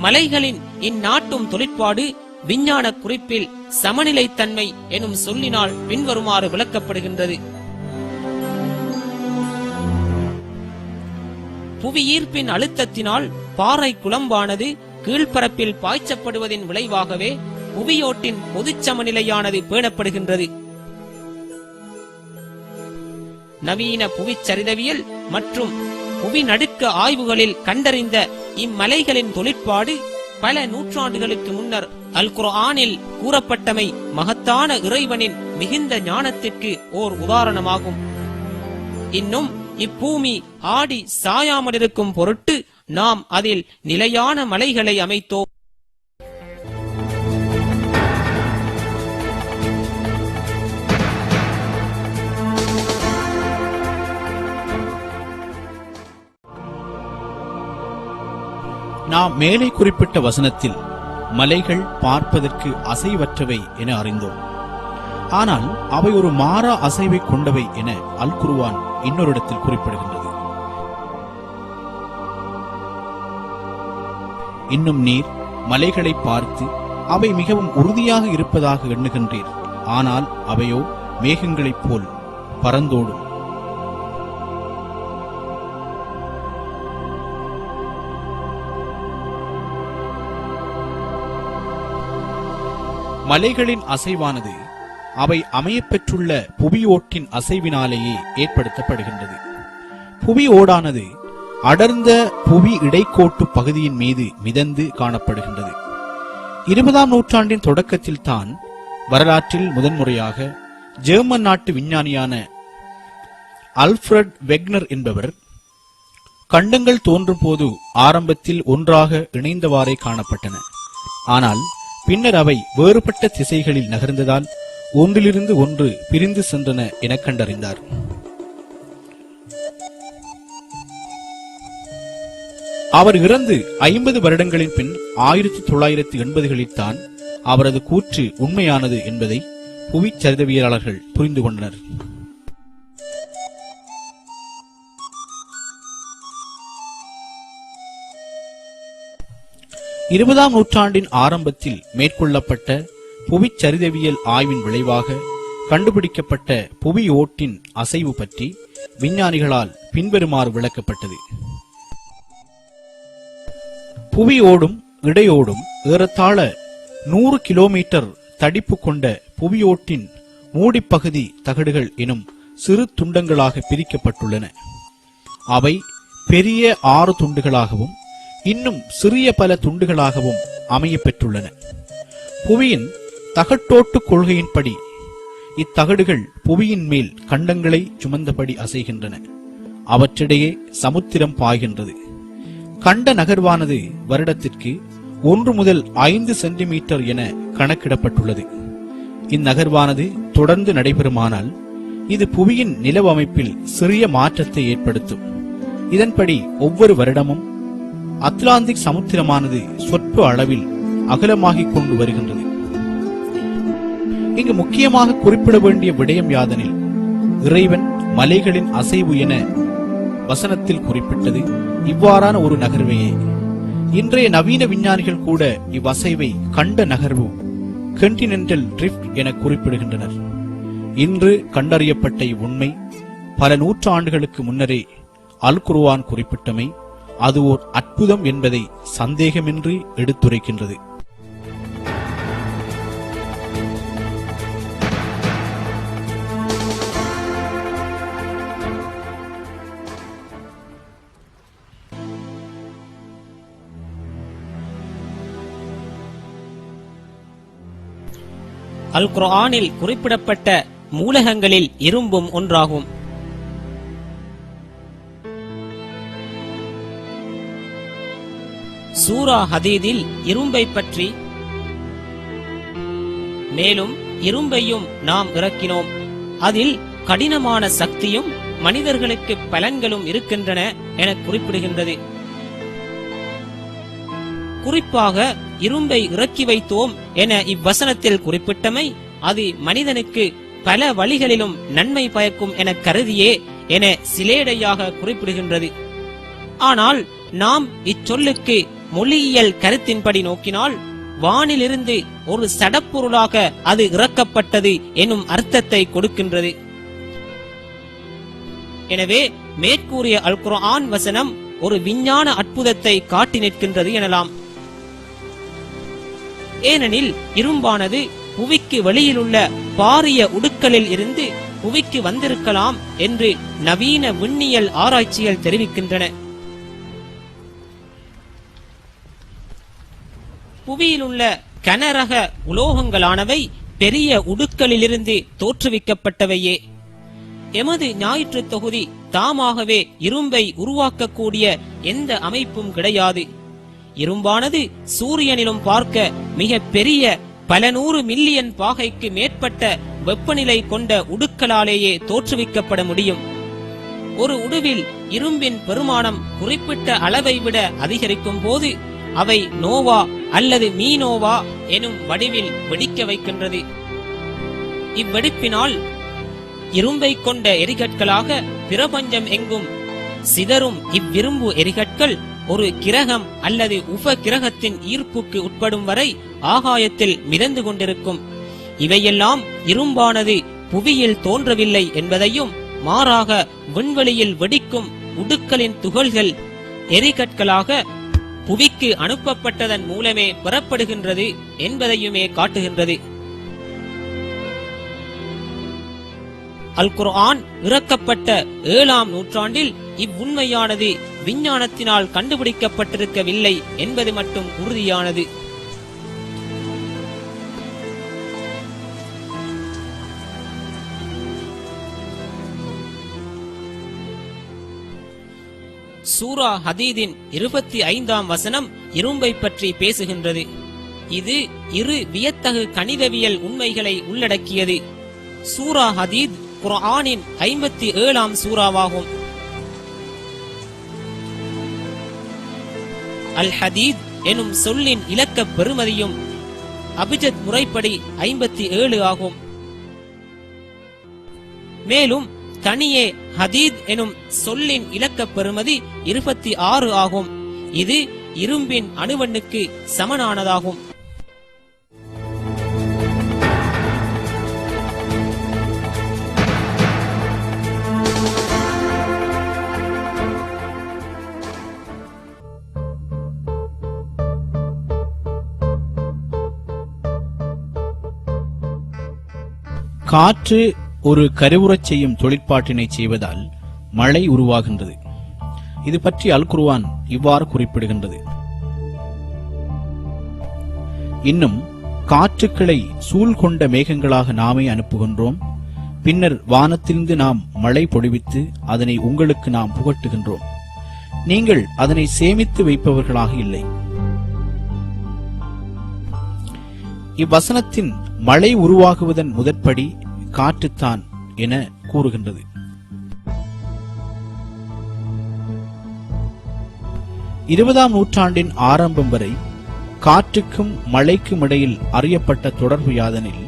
மலைகளின் இந்நாட்டும் தொழிற்பாடு விஞ்ஞான குறிப்பில் சமநிலைத்தன்மை எனும் சொல்லினால் பின்வருமாறு விளக்கப்படுகின்றது. புவியீர்ப்பின் அழுத்தத்தினால் பாறை குழம்பானது கீழ்ப்பரப்பில் பாய்ச்சப்படுவதின் விளைவாகவே புவியோட்டின் பொதுச் சமநிலையானது பேணப்படுகின்றது. நவீன புவிச்சரிதவியல் மற்றும் புவி நடுக்க ஆய்வுகளில் கண்டறிந்த இம்மலைகளின் தொழிற்பாடு பல நூற்றாண்டுகளுக்கு முன்னர் அல் குர்ஆனில் கூறப்பட்டமை மகத்தான இறைவனின் மிகுந்த ஞானத்திற்கு ஓர் உதாரணமாகும். இன்னும் இப்பூமி ஆடி சாயாமல் இருக்கும் பொருட்டு நாம் அதில் நிலையான மலைகளை அமைத்தோம். நாம் மேலே குறிப்பிட்ட வசனத்தில் மலைகள் பார்ப்பதற்கு அசைவற்றவை என அறிந்தோம். ஆனால் அவை ஒரு மாறா அசைவை கொண்டவை என அல் குர்ஆன் இன்னொரு இடத்தில் குறிப்பிடுகின்றது. இன்னும் நீர் மலைகளை பார்த்து அவை மிகவும் உறுதியாக இருப்பதாக எண்ணுகின்றீர். ஆனால் அவையோ மேகங்களைப் போல் பறந்தோடும். மலைகளின் அசைவானது அவை அமையப்பெற்றுள்ள புவியோட்டின் அசைவினாலேயே ஏற்படுத்தப்படுகின்றது. புவி ஓடானது அடர்ந்த புவி இடைக்கோட்டு பகுதியின் மீது மிதந்து காணப்படுகின்றது. 20ஆம் நூற்றாண்டின் தொடக்கத்தில் தான் வரலாற்றில் முதன்முறையாக ஜெர்மன் நாட்டு விஞ்ஞானியான அல்ஃபிரட் வெக்னர் என்பவர் கண்டங்கள் தோன்றும் போது ஆரம்பத்தில் ஒன்றாக இணைந்தவாறே காணப்பட்டன. ஆனால் பின்னர் அவை வேறுபட்ட திசைகளில் நகர்ந்ததால் ஒன்றிலிருந்து ஒன்று பிரிந்து சென்றன என கண்டறிந்தார். அவர் இறந்து 50 வருடங்களின் பின் 1980களில் தான் அவரது கூற்று உண்மையானது என்பதை புவிச்சரிதவியலாளர்கள் புரிந்து கொண்டனர். இருபதாம் நூற்றாண்டின் ஆரம்பத்தில் மேற்கொள்ளப்பட்ட புவிச்சரிதவியல் ஆய்வின் விளைவாக கண்டுபிடிக்கப்பட்ட புவி ஓட்டின் அசைவு பற்றி விஞ்ஞானிகளால் பின்வருமாறு விளக்கப்பட்டது. புவி ஓடும் இடையோடும் ஏறத்தாழ 100 கிலோமீட்டர் தடிப்பு கொண்ட புவியோட்டின் மூடிப்பகுதி தகடுகள் எனும் சிறு துண்டங்களாக பிரிக்கப்பட்டுள்ளன. அவை பெரிய 6 துண்டுகளாகவும் இன்னும் சிறிய பல துண்டுகளாகவும் அமைய பெற்றுள்ளன. புவியின் தகட்டோட்டு கொள்கையின்படி இத்தகடுகள் புவியின் மேல் கண்டங்களை சுமந்தபடி அசைகின்றன. அவற்றிடையே சமுத்திரம் பாய்கின்றது. கண்ட நகர்வானது வருடத்திற்கு 1 முதல் 5 சென்டிமீட்டர் என கணக்கிடப்பட்டுள்ளது. இந்நகர்வானது தொடர்ந்து நடைபெறுமானால் இது புவியின் நிலவு அமைப்பில் சிறிய மாற்றத்தை ஏற்படுத்தும். இதன்படி ஒவ்வொரு வருடமும் அத்லாந்திக் சமுத்திரமானது சொற்ப அளவில் அகலமாகிக் கொண்டு வருகின்றது. இங்கு முக்கியமாக குறிப்பிட வேண்டிய விடயம் யாதெனில், இறைவன் மலைகளின் அசைவு என வசனத்தில் குறிப்பிட்டது இவ்வாறான ஒரு நகர்வையே. இன்றைய நவீன விஞ்ஞானிகள் கூட இவ்வசைவை கண்ட நகர்வு கண்டினென்டல் ட்ரிஃப்ட் என குறிப்பிடுகின்றனர். இன்று கண்டறியப்பட்ட இவ்வுண்மை பல நூற்றாண்டுகளுக்கு முன்னரே அல் குர்ஆன் குறிப்பிட்டமை அது ஓர் அற்புதம் என்பதை சந்தேகமின்றி எடுத்துரைக்கின்றது. அல் குர்ஆனில் குறிப்பிடப்பட்ட மூலகங்களில் இரும்பும் ஒன்றாகும். சூரா ஹதீதில் இரும்பை பற்றி, மேலும் இரும்பையும் நாம் இறக்கினோம், அதில் கடினமான சக்தியும் மனிதர்களுக்கு பலன்களும் இருக்கின்றன என குறிப்பிடுகின்றது. குறிப்பாக இரும்பை இறக்கி வைத்தோம் என இவ்வசனத்தில் குறிப்பிட்டமை அது மனிதனுக்கு பல வழிகளிலும் நன்மை பயக்கும் என கருதியே என சிலேடையாக குறிப்பிடுகின்றது. ஆனால் நாம் இச்சொல்லுக்கு மொழியியல் கருத்தின்படி நோக்கினால் வானிலிருந்து ஒரு சடப்பொருளாக அது இறக்கப்பட்டது எனும் அர்த்தத்தை கொடுக்கின்றது. எனவே மேற்கூறிய அல் குர்ஆன் வசனம் ஒரு விஞ்ஞான அற்புதத்தை காட்டி நிற்கின்றது எனலாம். ஏனெனில் இரும்பானது புவிக்கு வெளியிலுள்ள பாரிய உடுக்களில் இருந்து புவிக்கு வந்திருக்கலாம் என்று நவீன விண்ணியல் ஆராய்ச்சிகள் தெரிவிக்கின்றன. புவியிலுள்ள கனரக உலோகங்களானவை பெரிய உடுக்களிலிருந்து தோற்றுவிக்கப்பட்டவையே. எமது ஞாயிற்று தொகுதி தாமாகவே இரும்பை உருவாக்கக்கூடிய எந்த அமைப்பும் கிடையாது. இரும்பானது சூரியனிலும் பார்க்க மிக பெரிய பல 100 மில்லியன் பாகைக்கு மேற்பட்ட வெப்பநிலை கொண்ட உடுக்களாலேயே தோற்றுவிக்கப்பட முடியும். ஒரு உடுவில் இரும்பின் பெருமானம் குறிப்பிட்ட அளவை விட அதிகரிக்கும் போது அவை நோவா அல்லது மீனோவா எனும் வடிவில் வெடிக்க வைக்கின்றது. இவ்வெடிப்பினால் இரும்பை கொண்ட எரிகற்களாக பிரபஞ்சம் எங்கும் சிதறும் இவ்விரும்பு எரிகற்கள் ஒரு கிரகம் அல்லது உப கிரகத்தின் ஈர்ப்புக்கு உட்படும் வரை ஆகாயத்தில் மிதந்து கொண்டிருக்கும். இவையெல்லாம் இரும்பானது புவியில் தோன்றவில்லை என்பதையும், மாறாக விண்வெளியில் வெடிக்கும் உடுக்களின் துகள்கள் எரிகற்களாக புவிக்கு அனுப்பப்பட்டதன் மூலமே பெறப்படுகின்றது என்பதையுமே காட்டுகின்றது. அல் குர்ஆன் இறக்கப்பட்ட 7ஆம் நூற்றாண்டில் இவ்வுண்மையானது விஞ்ஞானத்தினால் கண்டுபிடிக்கப்பட்டிருக்கவில்லை என்பது மட்டும் உறுதியானது. சூரா ஹதீதின் 25ஆம் வசனம் இரும்பை பற்றி பேசுகின்றது. இது இரு வியத்தகு கணிதவியல் உண்மைகளை உள்ளடக்கியது. சூரா ஹதீத் குர்ஆனின் 57ஆம் சூறாவாகும். அல் ஹதீத் எனும் சொல்லின் இலக்க பெறுமதியும் அபிஜத் முறைப்படி 57 ஆகும். மேலும் தனியே ஹதீத் எனும் சொல்லின் இலக்க பெறுமதி 26 ஆகும். இது இரும்பின் அணுவெண்ணுக்கு சமனானதாகும். காற்று ஒரு கருவுறச் செய்யும் தொழிற்பாட்டினை செய்வதால் மழை உருவாகின்றது. இது பற்றி அல் குர்ஆன் இவ்வாறு குறிப்பிடுகின்றது. இன்னும் காற்றுக்களை சூழ்கொண்ட மேகங்களாக நாமே அனுப்புகின்றோம். பின்னர் வானத்திலிருந்து நாம் மழை பொழிவித்து அதனை உங்களுக்கு நாம் புகட்டுகின்றோம். நீங்கள் அதனை சேமித்து வைப்பவர்களாக இல்லை. இவ்வசனத்தின் மழை உருவாகுவதன் முதற்படி காற்றுத்தான் என கூறுகின்றது. இருபதாம் நூற்றாண்டின் ஆரம்பம் வரை காற்றுக்கும் மழைக்கும் இடையில் அறியப்பட்ட தொடர்பு யாதெனில்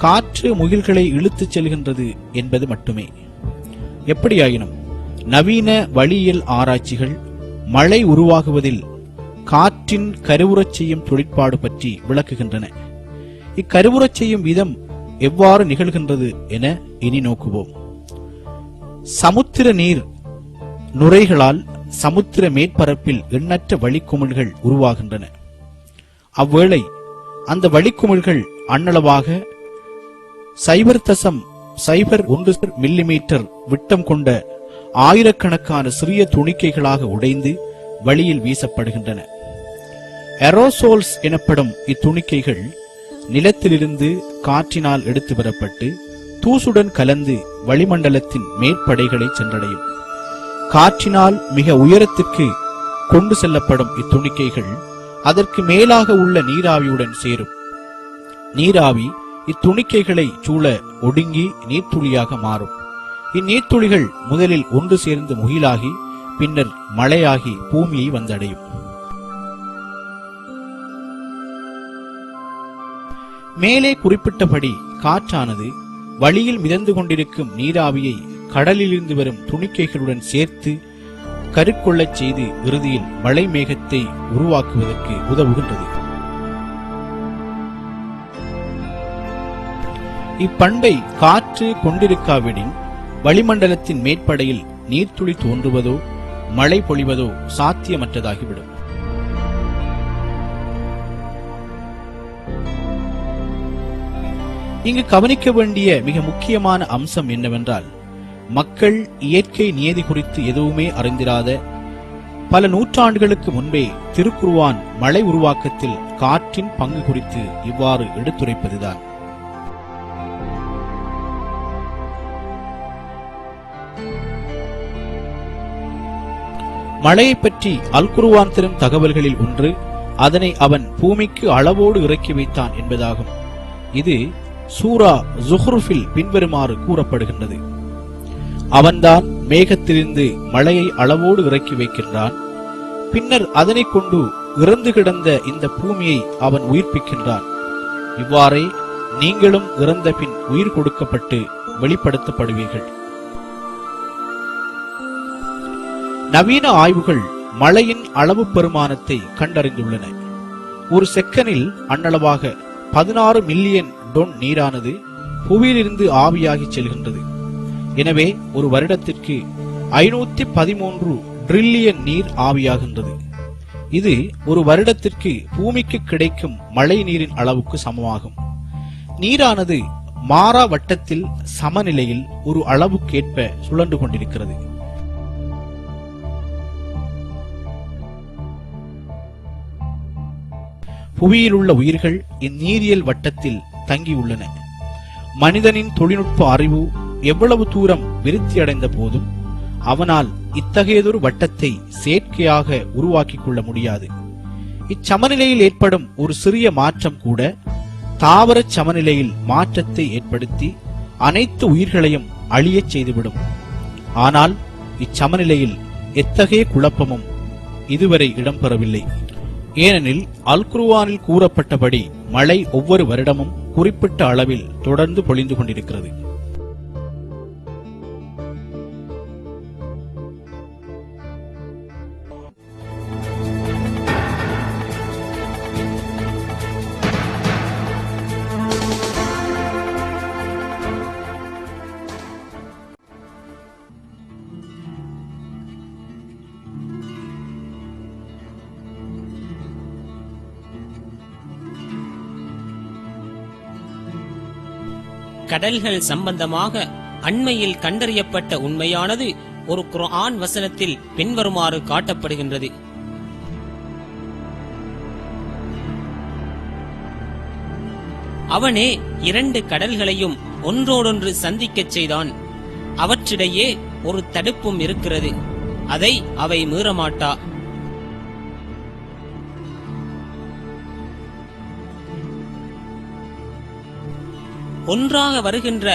காற்று முகில்களை இழுத்துச் செல்கின்றது என்பது மட்டுமே. எப்படியாயினும் நவீன வளியியல் ஆராய்ச்சிகள் மழை உருவாகுவதில் காற்றின் கருவுறச் செய்யும் தொழிற்பாடு பற்றி விளக்குகின்றன. இக்கருவுறச் செய்யும் விதம் எவ்வாறு நிகழ்கின்றது என இனி நோக்குவோம். சமுத்திர நீர் நுரைகளால் சமுத்திர மேற்பரப்பில் எண்ணற்ற வளிக்குமிழ்கள் உருவாகின்றன. அவ்வேளை அந்த வளிக்குமிழ்கள் அண்ணளவாக 0.01 மில்லிமீட்டர் விட்டம் கொண்ட ஆயிரக்கணக்கான சிறிய துணிக்கைகளாக உடைந்து வளியில் வீசப்படுகின்றன. ஏரோசோல்ஸ் எனப்படும் இத்துணிக்கைகள் நிலத்திலிருந்து காற்றினால் எடுத்து வரப்பட்டு தூசுடன் கலந்து வளிமண்டலத்தின் மேற்படைகளை சென்றடையும். காற்றினால் மிக உயரத்திற்கு கொண்டு செல்லப்படும் இத்துணிக்கைகள் அதற்கு மேலாக உள்ள நீராவியுடன் சேரும். நீராவி இத்துணிக்கைகளை சூழ ஒடுங்கி நீர்த்துளியாக மாறும். இந்நீர்த்துளிகள் முதலில் ஒன்று சேர்ந்து முகிலாகி பின்னர் மழையாகி பூமியை வந்தடையும். மேலே குறிப்பிட்டபடி காற்றானது வழியில் மிதந்து கொண்டிருக்கும் நீராவியை கடலிலிருந்து வரும் துணிக்கைகளுடன் சேர்த்து கருக்கொள்ளச் செய்து இறுதியில் மழை மேகத்தை உருவாக்குவதற்கு உதவுகின்றது. இப்பண்பை காற்று கொண்டிருக்காவிடின் வளிமண்டலத்தின் மேற்படையில் நீர்த்துளி தோன்றுவதோ மழை பொழிவதோ சாத்தியமற்றதாகிவிடும். இங்கு கவனிக்க வேண்டிய மிக முக்கியமான அம்சம் என்னவென்றால், மக்கள் இயற்கை நியதி குறித்து எதுவுமே அறிந்திராத பல நூற்றாண்டுகளுக்கு முன்பே திருக்குர்ஆன் மழை உருவாக்கத்தில் காற்றின் பங்கு குறித்து இவ்வாறு எடுத்துரைப்பதுதான். மழையை பற்றி அல் குர்ஆன் தரும் தகவல்களில் ஒன்று அதனை அவன் பூமிக்கு அளவோடு இறக்கி வைத்தான் என்பதாகும். இது சூரா ஜுஹ்ருஃபில் பின்வருமாறு கூறப்படுகின்றது: அவன்தான் மேகத்திலிருந்து மழையை அளவோடு இறக்கி வைக்கின்றான், பின்னர் அதனை கொண்டு இறந்து கிடந்த இந்த பூமியை அவன் உயிர்ப்பிக்கின்றான். இவ்வாறே நீங்களும் இறந்த பின் உயிர் கொடுக்கப்பட்டு வெளிப்படுத்தப்படுவீர்கள். நவீன ஆய்வுகள் மழையின் அளவு பெருமானத்தை கண்டறிந்துள்ளன. ஒரு செகண்டில் அண்ணளவாக 16 மில்லியன் டொன் நீரானது புவியிலிருந்து ஆவியாகி செல்கின்றது. எனவே ஒரு வருடத்திற்கு 513 ட்ரில்லியன் நீர் ஆவியாகின்றது. இது ஒரு வருடத்திற்கு பூமிக்கு கிடைக்கும் மழை நீரின் அளவுக்கு சமமாகும். நீரானது மாறா வட்டத்தில் சமநிலையில் ஒரு அளவுக்கேற்ப சுழன்று கொண்டிருக்கிறது. புவியில் உள்ள உயிர்கள் இந்நீரியல் வட்டத்தில் தங்கியுள்ளன. மனிதனின் தொழில்நுட்ப அறிவு எவ்வளவு தூரம் விருத்தியடைந்த போதும் அவனால் இத்தகையதொரு வட்டத்தை செயற்கையாக உருவாக்கிக் கொள்ள முடியாது. இச்சமநிலையில் ஏற்படும் ஒரு சிறிய மாற்றம் கூட தாவர சமநிலையில் மாற்றத்தை ஏற்படுத்தி அனைத்து உயிர்களையும் அழியச் செய்துவிடும். ஆனால் இச்சமநிலையில் எத்தகைய குழப்பமும் இதுவரை இடம்பெறவில்லை. ஏனெனில் அல் குர்ஆனில் கூறப்பட்டபடி மழை ஒவ்வொரு வருடமும் குறிப்பிட்ட அளவில் தொடர்ந்து பொழிந்து கொண்டிருக்கிறது. கடல்கள் சம்பந்தமாக அண்மையில் கண்டறியப்பட்ட உண்மையானது ஒரு குர்ஆன் வசனத்தில் பின்வருமாறு காட்டப்படுகின்றது: அவனே 2 கடல்களையும் ஒன்றோடொன்று சந்திக்கச் செய்தான், அவற்றிடையே ஒரு தடுப்பும் இருக்கிறது, அதை அவை மீறமாட்டா. ஒன்றாக வருகின்ற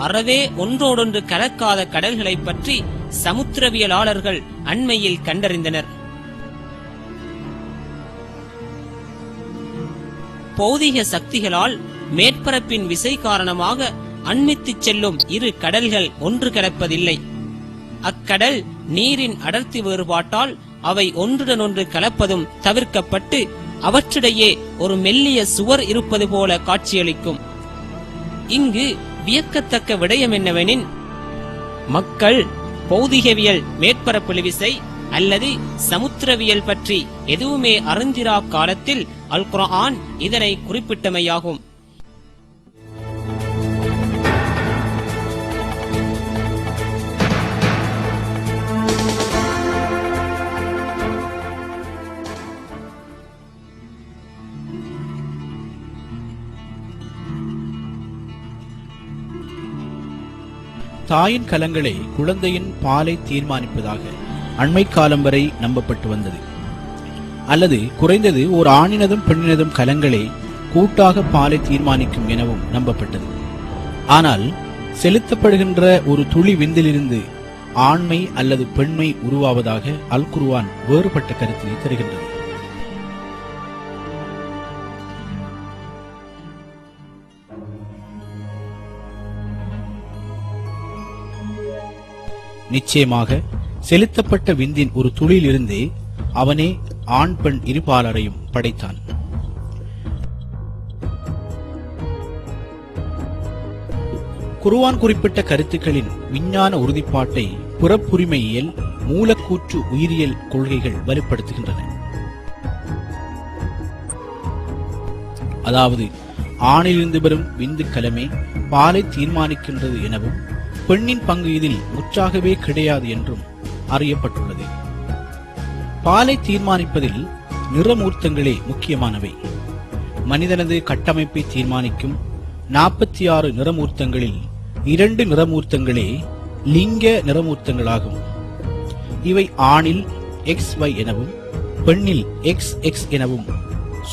அறவே ஒன்றோடொன்று கலக்காத கடல்களை பற்றி சமுத்திரவியலாளர்கள் அண்மையில் கண்டறிந்தனர். பௌதிக சக்திகளால் மேற்பரப்பின் விசை காரணமாக அண்மித்துச் செல்லும் 2 கடல்கள் ஒன்று கலப்பதில்லை. அக்கடல் நீரின் அடர்த்தி வேறுபாட்டால் அவை ஒன்றுடன் ஒன்று கலப்பதும் தவிர்க்கப்பட்டு அவற்றிடையே ஒரு மெல்லிய சுவர் இருப்பது போல காட்சியளிக்கும். இங்கு வியக்கத்தக்க விடயம் என்னவெனின், மக்கள் பௌதிகவியல் மேற்பரப்பு விசை அல்லது சமுத்திரவியல் பற்றி எதுவுமே அறிந்திரா காலத்தில் அல் குர்ஆன் இதனை குறிப்பிட்டமையாகும். தாயின் கலங்களே குழந்தையின் பாலை தீர்மானிப்பதாக அண்மை காலம் வரை நம்பப்பட்டு வந்தது. அல்லது குறைந்தது ஒரு ஆணினதும் பெண்ணினதும் கலங்களே கூட்டாக பாலை தீர்மானிக்கும் எனவும் நம்பப்பட்டது. ஆனால் செலுத்தப்படுகின்ற ஒரு துளி விந்திலிருந்து ஆண்மை அல்லது பெண்மை உருவாவதாக அல் குர்ஆன் வேறுபட்ட கருத்தினை தருகின்றது. நிச்சயமாக செலுத்தப்பட்ட விந்தின் ஒரு துளியிலிருந்தே அவனே ஆண் பெண் இருபாலரையும் படைத்தான். குர்ஆன் குறிப்பிட்ட கருத்துக்களின் விஞ்ஞான உறுதிப்பாட்டை புறப்புரிமையியல், மூலக்கூற்று உயிரியல் கொள்கைகள் வலுப்படுத்துகின்றன. அதாவது ஆணிலிருந்து வரும் விந்து கலமே பாலை தீர்மானிக்கின்றது எனவும் பெண்ணின் பங்கு இதில் முற்றாகவே கிடையாது என்றும் அறியப்பட்டுள்ளது. பாலை தீர்மானிப்பதில் நிறமூர்த்தங்களே முக்கியமானவை. மனிதனது கட்டமைப்பை தீர்மானிக்கும் 46 நிறமூர்த்தங்களில் 2 நிறமூர்த்தங்களே லிங்க நிறமூர்த்தங்களாகும். இவை ஆணில் XY எனவும் பெண்ணில் XX எனவும்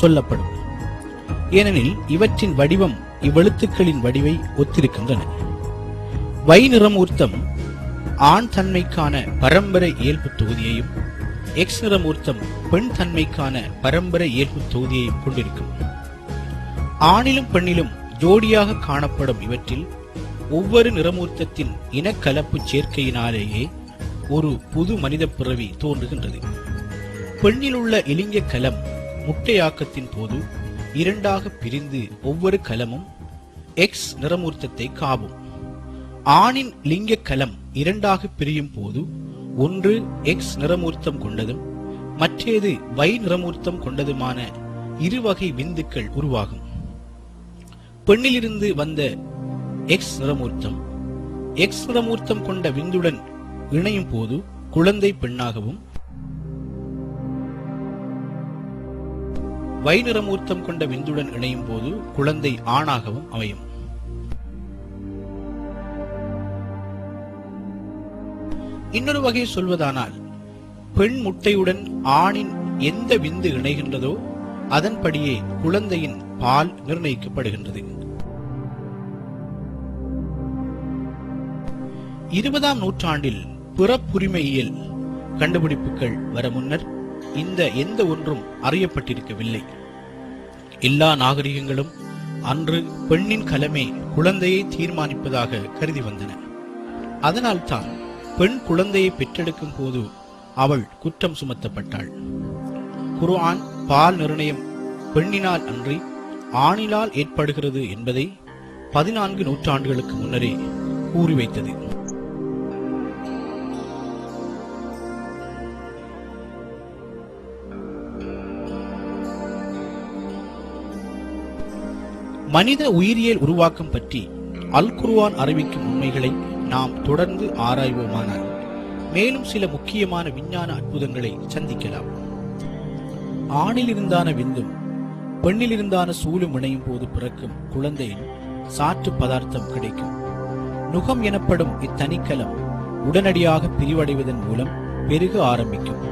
சொல்லப்படும். ஏனெனில் இவற்றின் வடிவம் இவ்வெழுத்துக்களின் வடிவை ஒத்திருக்கின்றன. வை நிறமூர்த்தம் ஆண் தன்மைக்கான பரம்பரை இயல்பு தொகுதியையும் எக்ஸ் நிறமூர்த்தம் பெண் தன்மைக்கான பரம்பரை இயல்பு தொகுதியையும் கொண்டிருக்கும். ஆணிலும் பெண்ணிலும் ஜோடியாக காணப்படும் இவற்றில் ஒவ்வொரு நிறமூர்த்தத்தின் இனக்கலப்பு சேர்க்கையினாலேயே ஒரு புது மனித பிறவி தோன்றுகின்றது. பெண்ணில் உள்ள இலிங்க கலம் முட்டையாக்கத்தின் போது 2ஆக பிரிந்து ஒவ்வொரு கலமும் எக்ஸ் நிறமூர்த்தத்தை காவும். ஆணின் லிங்க கலம் 2ஆக பிரியும் போது ஒன்று எக்ஸ் நிறமூர்த்தம் கொண்டதும் மற்றேது வை நிறமூர்த்தம் கொண்டதுமான இருவகை விந்துக்கள் உருவாகும். பெண்ணிலிருந்து வந்த எக்ஸ் நிறமூர்த்தம் கொண்ட விந்துடன் இணையும் போது குழந்தை பெண்ணாகவும், வை நிறமூர்த்தம் கொண்ட விந்துடன் இணையும் போது குழந்தை ஆணாகவும் அமையும். இன்னொரு வகை சொல்வதானால், பெண் முட்டையுடன் ஆணின் எந்த விந்து இணைகின்றதோ அதன்படியே குழந்தையின் பால் நிர்ணயிக்கப்படுகின்றது. 20ஆம் நூற்றாண்டில் பிறப்புரிமையியல் கண்டுபிடிப்புகள் வர முன்னர் இந்த எந்த ஒன்றும் அறியப்பட்டிருக்கவில்லை. எல்லா நாகரிகங்களும் அன்று பெண்ணின் கலமே குழந்தையை தீர்மானிப்பதாக கருதி வந்தன. அதனால்தான் பெண் குழந்தையை பெற்றெடுக்கும் போது அவள் குற்றம் சுமத்தப்பட்டாள். குர்ஆன் பால் நிர்ணயம் பெண்ணினால் அன்றி ஆணிலால் ஏற்படுகிறது என்பதை 14 நூற்றாண்டுகளுக்கு முன்னரே கூறி வைத்தது. மனித உயிரியல் உருவாக்கம் பற்றி அல் குர்ஆன் அறிவிக்கும் உண்மைகளை நாம் தொடர்ந்து ஆராய்வோமானால் மேலும் சில முக்கியமான விஞ்ஞான அற்புதங்களை சந்திக்கலாம். ஆணில் இருந்தான விந்தும் பெண்ணில் இருந்தான சூலும் இணையும் போது பிறக்கும் குழந்தையின் சாற்று பதார்த்தம் கிடைக்கும். நுகம் எனப்படும் இத்தனிக்கலம் உடனடியாக பிரிவடைவதன் மூலம் பெருக ஆரம்பிக்கும்.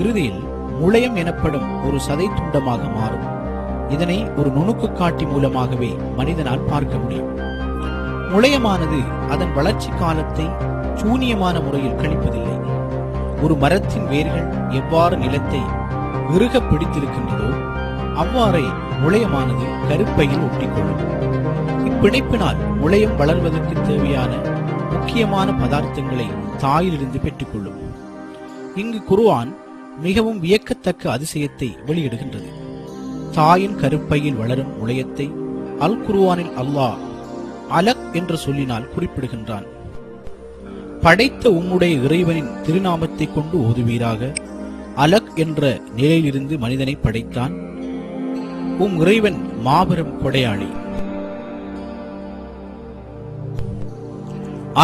இறுதியில் முளையம் எனப்படும் ஒரு சதை துண்டமாக மாறும். இதனை ஒரு நுணுக்கு காட்டி மூலமாகவே மனிதனால் பார்க்க முடியும். முளையமானது அதன் வளர்ச்சி காலத்தை சூனியமான முறையில் கழிப்பதில்லை. ஒரு மரத்தின் வேர்கள் எவ்வாறு நிலத்தை இறுக பிடித்திருக்கின்றதோ அவ்வாறே முளையமானது கருப்பையில் ஒட்டிக்கொள்ளும். இப்பிணைப்பினால் முளையம் வளர்வதற்கு தேவையான முக்கியமான பதார்த்தங்களை தாயிலிருந்து பெற்றுக்கொள்ளும். இங்கு குர்ஆன் மிகவும் வியக்கத்தக்க அதிசயத்தை வெளியிடுகின்றது. தாயின் கருப்பையில் வளரும் முளையத்தை அல் குர்ஆனில் அல்லாஹ் அலக் என்ற சொல்லினால் குறிப்பிடுகின்றான். படைத்த உம்முடைய இறைவனின் திருநாமத்தை கொண்டு ஓதுவீராக. அலக் என்ற நிலையிலிருந்து மனிதனை படைத்தான். உம் இறைவன் மாபெரும் கொடையாளி.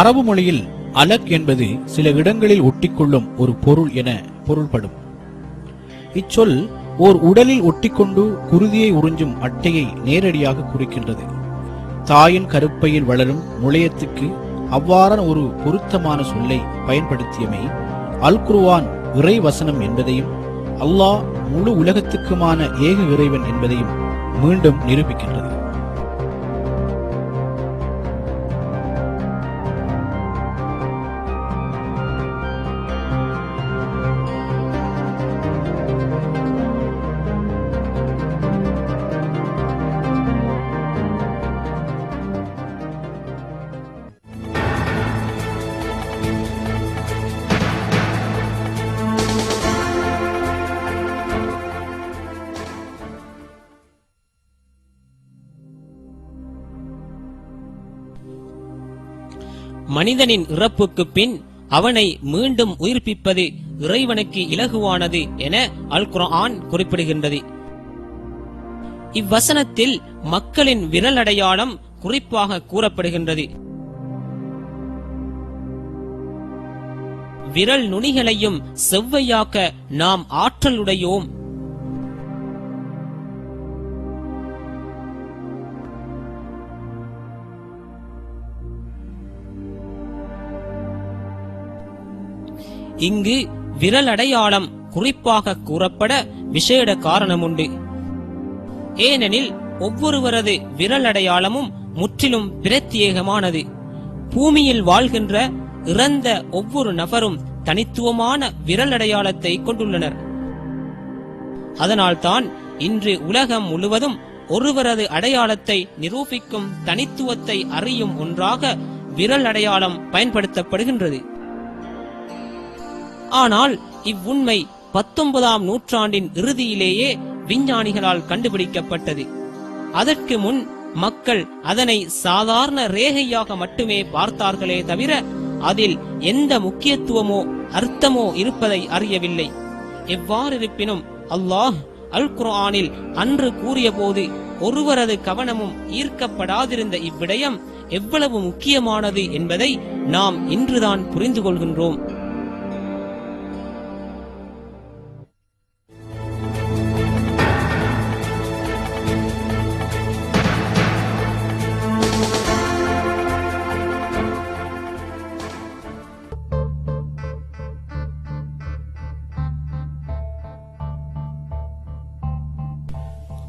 அரபு மொழியில் அலக் என்பது சில இடங்களில் ஒட்டிக்கொள்ளும் ஒரு பொருள் என பொருள்படும். இச்சொல் ஓர் உடலில் ஒட்டிக்கொண்டு குருதியை உறிஞ்சும் அட்டையை நேரடியாக குறிக்கின்றது. தாயின் கருப்பையில் வளரும் முளையத்துக்கு அவ்வாறான ஒரு பொருத்தமான சொல்லை பயன்படுத்தியமை அல் குர்ஆன் இறை வசனம் என்பதையும் அல்லாஹ் முழு உலகத்துக்குமான ஏக இறைவன் என்பதையும் மீண்டும் நிரூபிக்கின்றது. மனிதனின் இறப்புக்கு பின் அவனை மீண்டும் உயிர்ப்பிப்பது இறைவனுக்கு இலகுவானது என அல் குர்ஆன் குறிப்பிடுகின்றது. இவ்வசனத்தில் மக்களின் விரல் அடையாளம் குறிப்பாக கூறப்படுகின்றது. விரல் நுனிகளையும் செவ்வையாக்க நாம் ஆற்றலுடையோம். இங்கு விரல் அடையாளம் குறிப்பாக கூறப்பட விசேட காரணமுண்டு. ஏனெனில் ஒவ்வொருவரது விரல் அடையாளமும் முற்றிலும் பிரத்யேகமானது. பூமியில் வாழ்கின்ற இறந்த ஒவ்வொரு நபரும் தனித்துவமான விரல் அடையாளத்தை கொண்டுள்ளனர். அதனால்தான் இன்று உலகம் முழுவதும் ஒருவரது அடையாளத்தை நிரூபிக்கும் தனித்துவத்தை அறியும் ஒன்றாக விரல் அடையாளம் பயன்படுத்தப்படுகின்றது. ஆனால் இவ்வுண்மை 19ஆம் நூற்றாண்டின் இறுதியிலேயே விஞ்ஞானிகளால் கண்டுபிடிக்கப்பட்டது. அதற்கு முன் மக்கள் அதனை சாதாரண ரேகையாக மட்டுமே பார்த்தார்களே தவிர அதில் எந்த முக்கியத்துவமோ அர்த்தமோ இருப்பதை அறியவில்லை. எவ்வாறிருப்பினும் அல்லாஹ் அல் குர்ஆனில் அன்று கூறிய போது ஒருவரது கவனமும் ஈர்க்கப்படாதிருந்த இவ்விடயம் எவ்வளவு முக்கியமானது என்பதை நாம் இன்றுதான் புரிந்து கொள்கின்றோம்.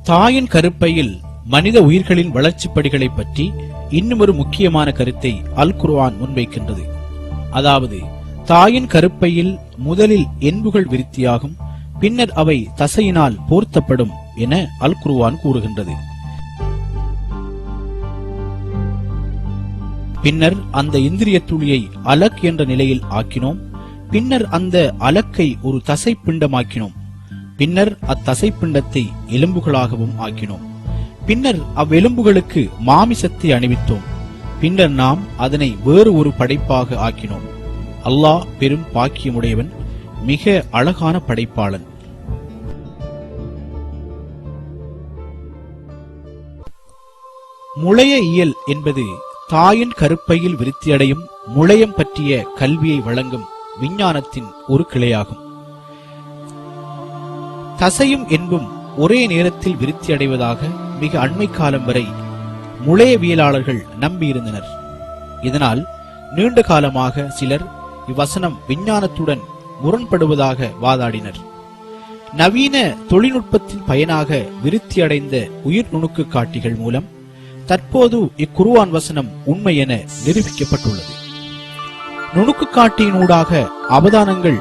தாயின் கருப்பையில் மனித உயிர்களின் வளர்ச்சி படிகளை பற்றி இன்னுமொரு முக்கியமான கருத்தை அல் குர்ஆன் முன்வைக்கின்றது. அதாவது தாயின் கருப்பையில் முதலில் எண்புகள் விருத்தியாகும், பின்னர் அவை தசையினால் போர்த்தப்படும் என அல் குர்ஆன் கூறுகின்றது. பின்னர் அந்த இந்திரிய துளியை அலக் என்ற நிலையில் ஆக்கினோம். பின்னர் அந்த அலக்கை ஒரு தசை பிண்டமாக்கினோம். பின்னர் அத்தசை பிண்டத்தை எலும்புகளாகவும் ஆக்கினோம். பின்னர் அவ்வெலும்புகளுக்கு மாமிசத்தை அணிவித்தோம். பின்னர் நாம் அதனை வேறு ஒரு படைப்பாக ஆக்கினோம். அல்லாஹ் பெரும் பாக்கியமுடையவன், மிக அழகான படைப்பாளன். முளைய இயல் என்பது தாயின் கருப்பையில் விருத்தியடையும் முளையம் பற்றிய கல்வியை வழங்கும் விஞ்ஞானத்தின் ஒரு கிளையாகும். தசையும் என்பும் ஒரே நேரத்தில் விருத்தியடைவதாக மிக அண்மை காலம் வரை முளையவியலாளர்கள் நம்பியிருந்தனர். இதனால் நீண்ட காலமாக சிலர் இவ்வசனம் விஞ்ஞானத்துடன் முரண்படுவதாக வாதாடினர். நவீன தொழில்நுட்பத்தின் பயனாக விருத்தியடைந்த உயிர் நுணுக்கு காட்டிகள் மூலம் தற்போது இக்குர்ஆன் வசனம் உண்மை என நிரூபிக்கப்பட்டுள்ளது. நுணுக்கு காட்டியினூடாக அவதானங்கள்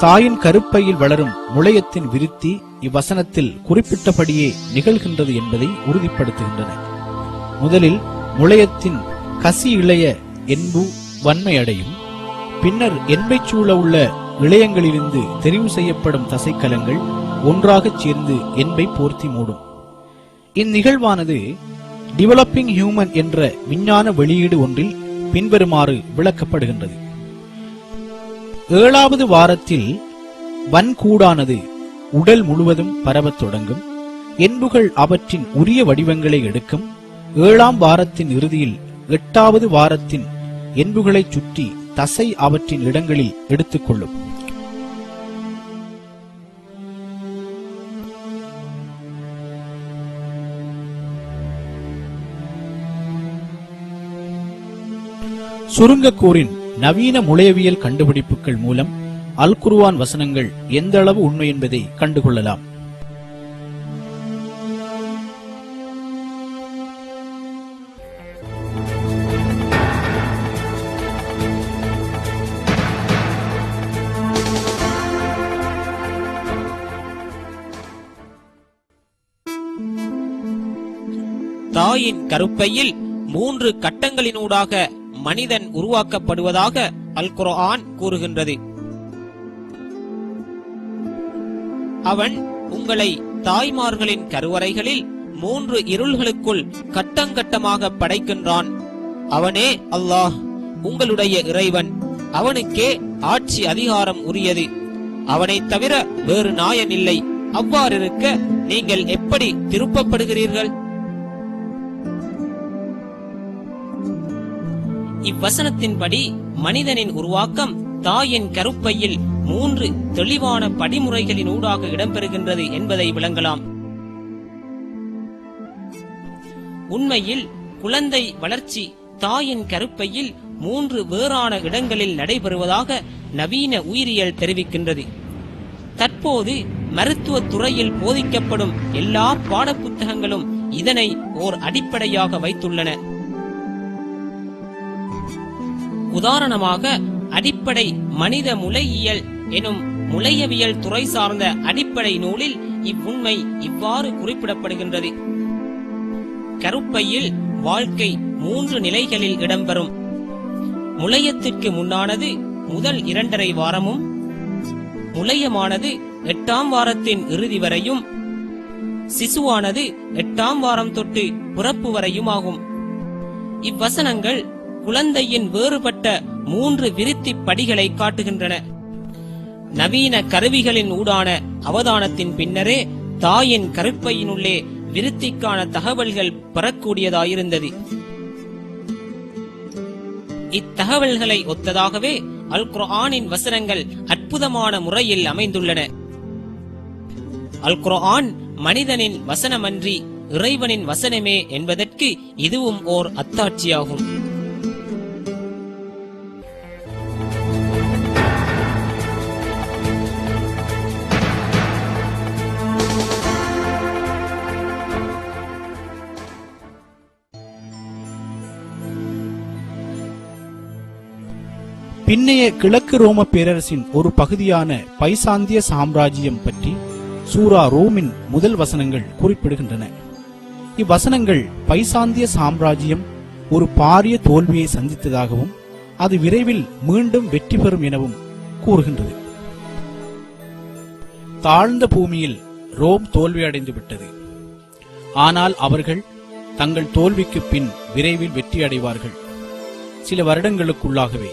தாயின் கருப்பையில் வளரும் முளையத்தின் விருத்தி இவ்வசனத்தில் குறிப்பிட்டபடியே நிகழ்கின்றது என்பதை உறுதிப்படுத்துகின்றன. முதலில் முளையத்தின் கசி இளைய என்பு வன்மையடையும். பின்னர் என்பை சூழ உள்ள இழையங்களிலிருந்து தெரிவு செய்யப்படும் தசைக்கலங்கள் ஒன்றாகச் சேர்ந்து என்பை போர்த்தி மூடும். இந்நிகழ்வானது டெவலப்பிங் ஹியூமன் என்ற விஞ்ஞான வெளியீடு ஒன்றில் பின்வருமாறு விளக்கப்படுகின்றது. 7வது வாரத்தில் வன்கூடானது உடல் முழுவதும் பரவத் தொடங்கும். என்புகள் அவற்றின் உரிய வடிவங்களை எடுக்கும். 7ஆம் வாரத்தின் இறுதியில் 8வது வாரத்தின் என்புகளை சுற்றி தசை அவற்றின் இடங்களில் எடுத்துக்கொள்ளும். சுருங்கக்கூறின் நவீன முளையவியல் கண்டுபிடிப்புகள் மூலம் அல் குர்ஆன் வசனங்கள் எந்த அளவு உண்மை என்பதை கண்டுகொள்ளலாம். தாயின் கருப்பையில் 3 கட்டங்களினூடாக மனிதன் உருவாக்கப்படுவதாக அல் குர்ஆன் கூறுகின்றது. அவன் உங்களை தாய்மார்களின் கருவறைகளில் 3 இருள்களுக்குள் கட்டங்கட்டமாக படைக்கின்றான். அவனே அல்லாஹ், உங்களுடைய இறைவன். அவனுக்கே ஆட்சி அதிகாரம் உரியது. அவனைத் தவிர வேறு நாயன் இல்லை. அவ்வாறிருக்க நீங்கள் எப்படி திருப்பப்படுகிறீர்கள்? இவ்வசனத்தின்படி மனிதனின் உருவாக்கம் தாயின் கருப்பையில் 3 தெளிவான படிமுறைகளினூடாக இடம்பெறுகின்றது என்பதை விளங்கலாம். உண்மையில் குழந்தை வளர்ச்சி தாயின் கருப்பையில் 3 வேறான இடங்களில் நடைபெறுவதாக நவீன உயிரியல் தெரிவிக்கின்றது. தற்போது மருத்துவ துறையில் போதிக்கப்படும் எல்லா பாடப்புத்தகங்களும் இதனை ஓர் அடிப்படையாக வைத்துள்ளன. உதாரணமாக, அடிப்படை மனித முளையியல் எனும் முளையவியல் துறை சார்ந்த அடிப்படை நூலில் இவ்வுண்மை இவ்வாறு குறிப்பிடப்படுகின்றது. கருப்பையில் வாழ்க்கை 3 நிலைகளில் இடம்பெறும். முளையத்திற்கு முன்னானது முதல் 2.5 வாரமும், முளையமானது 8ஆம் வாரத்தின் இறுதி வரையும், சிசுவானது 8ஆம் வாரம் தொட்டு பிறப்பு வரையும் ஆகும். இவ்வசனங்கள் குழந்தையின் வேறுபட்ட 3 விருத்தி படிகளை காட்டுகின்றன. நவீன கருவிகளின் ஊடான அவதானத்தின் பின்னரே தாயின் கருப்பையினுள்ளே விருத்திக்கான தகவல்கள் பெறக்கூடியதாயிருந்தது. இத்தகவல்களை ஒத்ததாகவே அல் குர்ஆனின் வசனங்கள் அற்புதமான முறையில் அமைந்துள்ளன. அல் குர்ஆன் மனிதனின் வசனமன்றி இறைவனின் வசனமே என்பதற்கு இதுவும் ஓர் அத்தாட்சியாகும். பின்னைய கிழக்கு ரோம பேரரசின் ஒரு பகுதியான பைசாந்திய சாம்ராஜ்யம் பற்றி சூரா ரோமின் முதல் வசனங்கள் குறிப்பிடுகின்றன. இவ்வசனங்கள் பைசாந்திய சாம்ராஜ்யம் ஒரு பாரிய தோல்வியை சந்தித்ததாகவும் அது விரைவில் மீண்டும் வெற்றி பெறும் எனவும் கூறுகின்றது. தாழ்ந்த பூமியில் ரோம் தோல்வியடைந்து விட்டது. ஆனால் அவர்கள் தங்கள் தோல்விக்கு பின் விரைவில் வெற்றி அடைவார்கள். சில வருடங்களுக்குள்ளாகவே.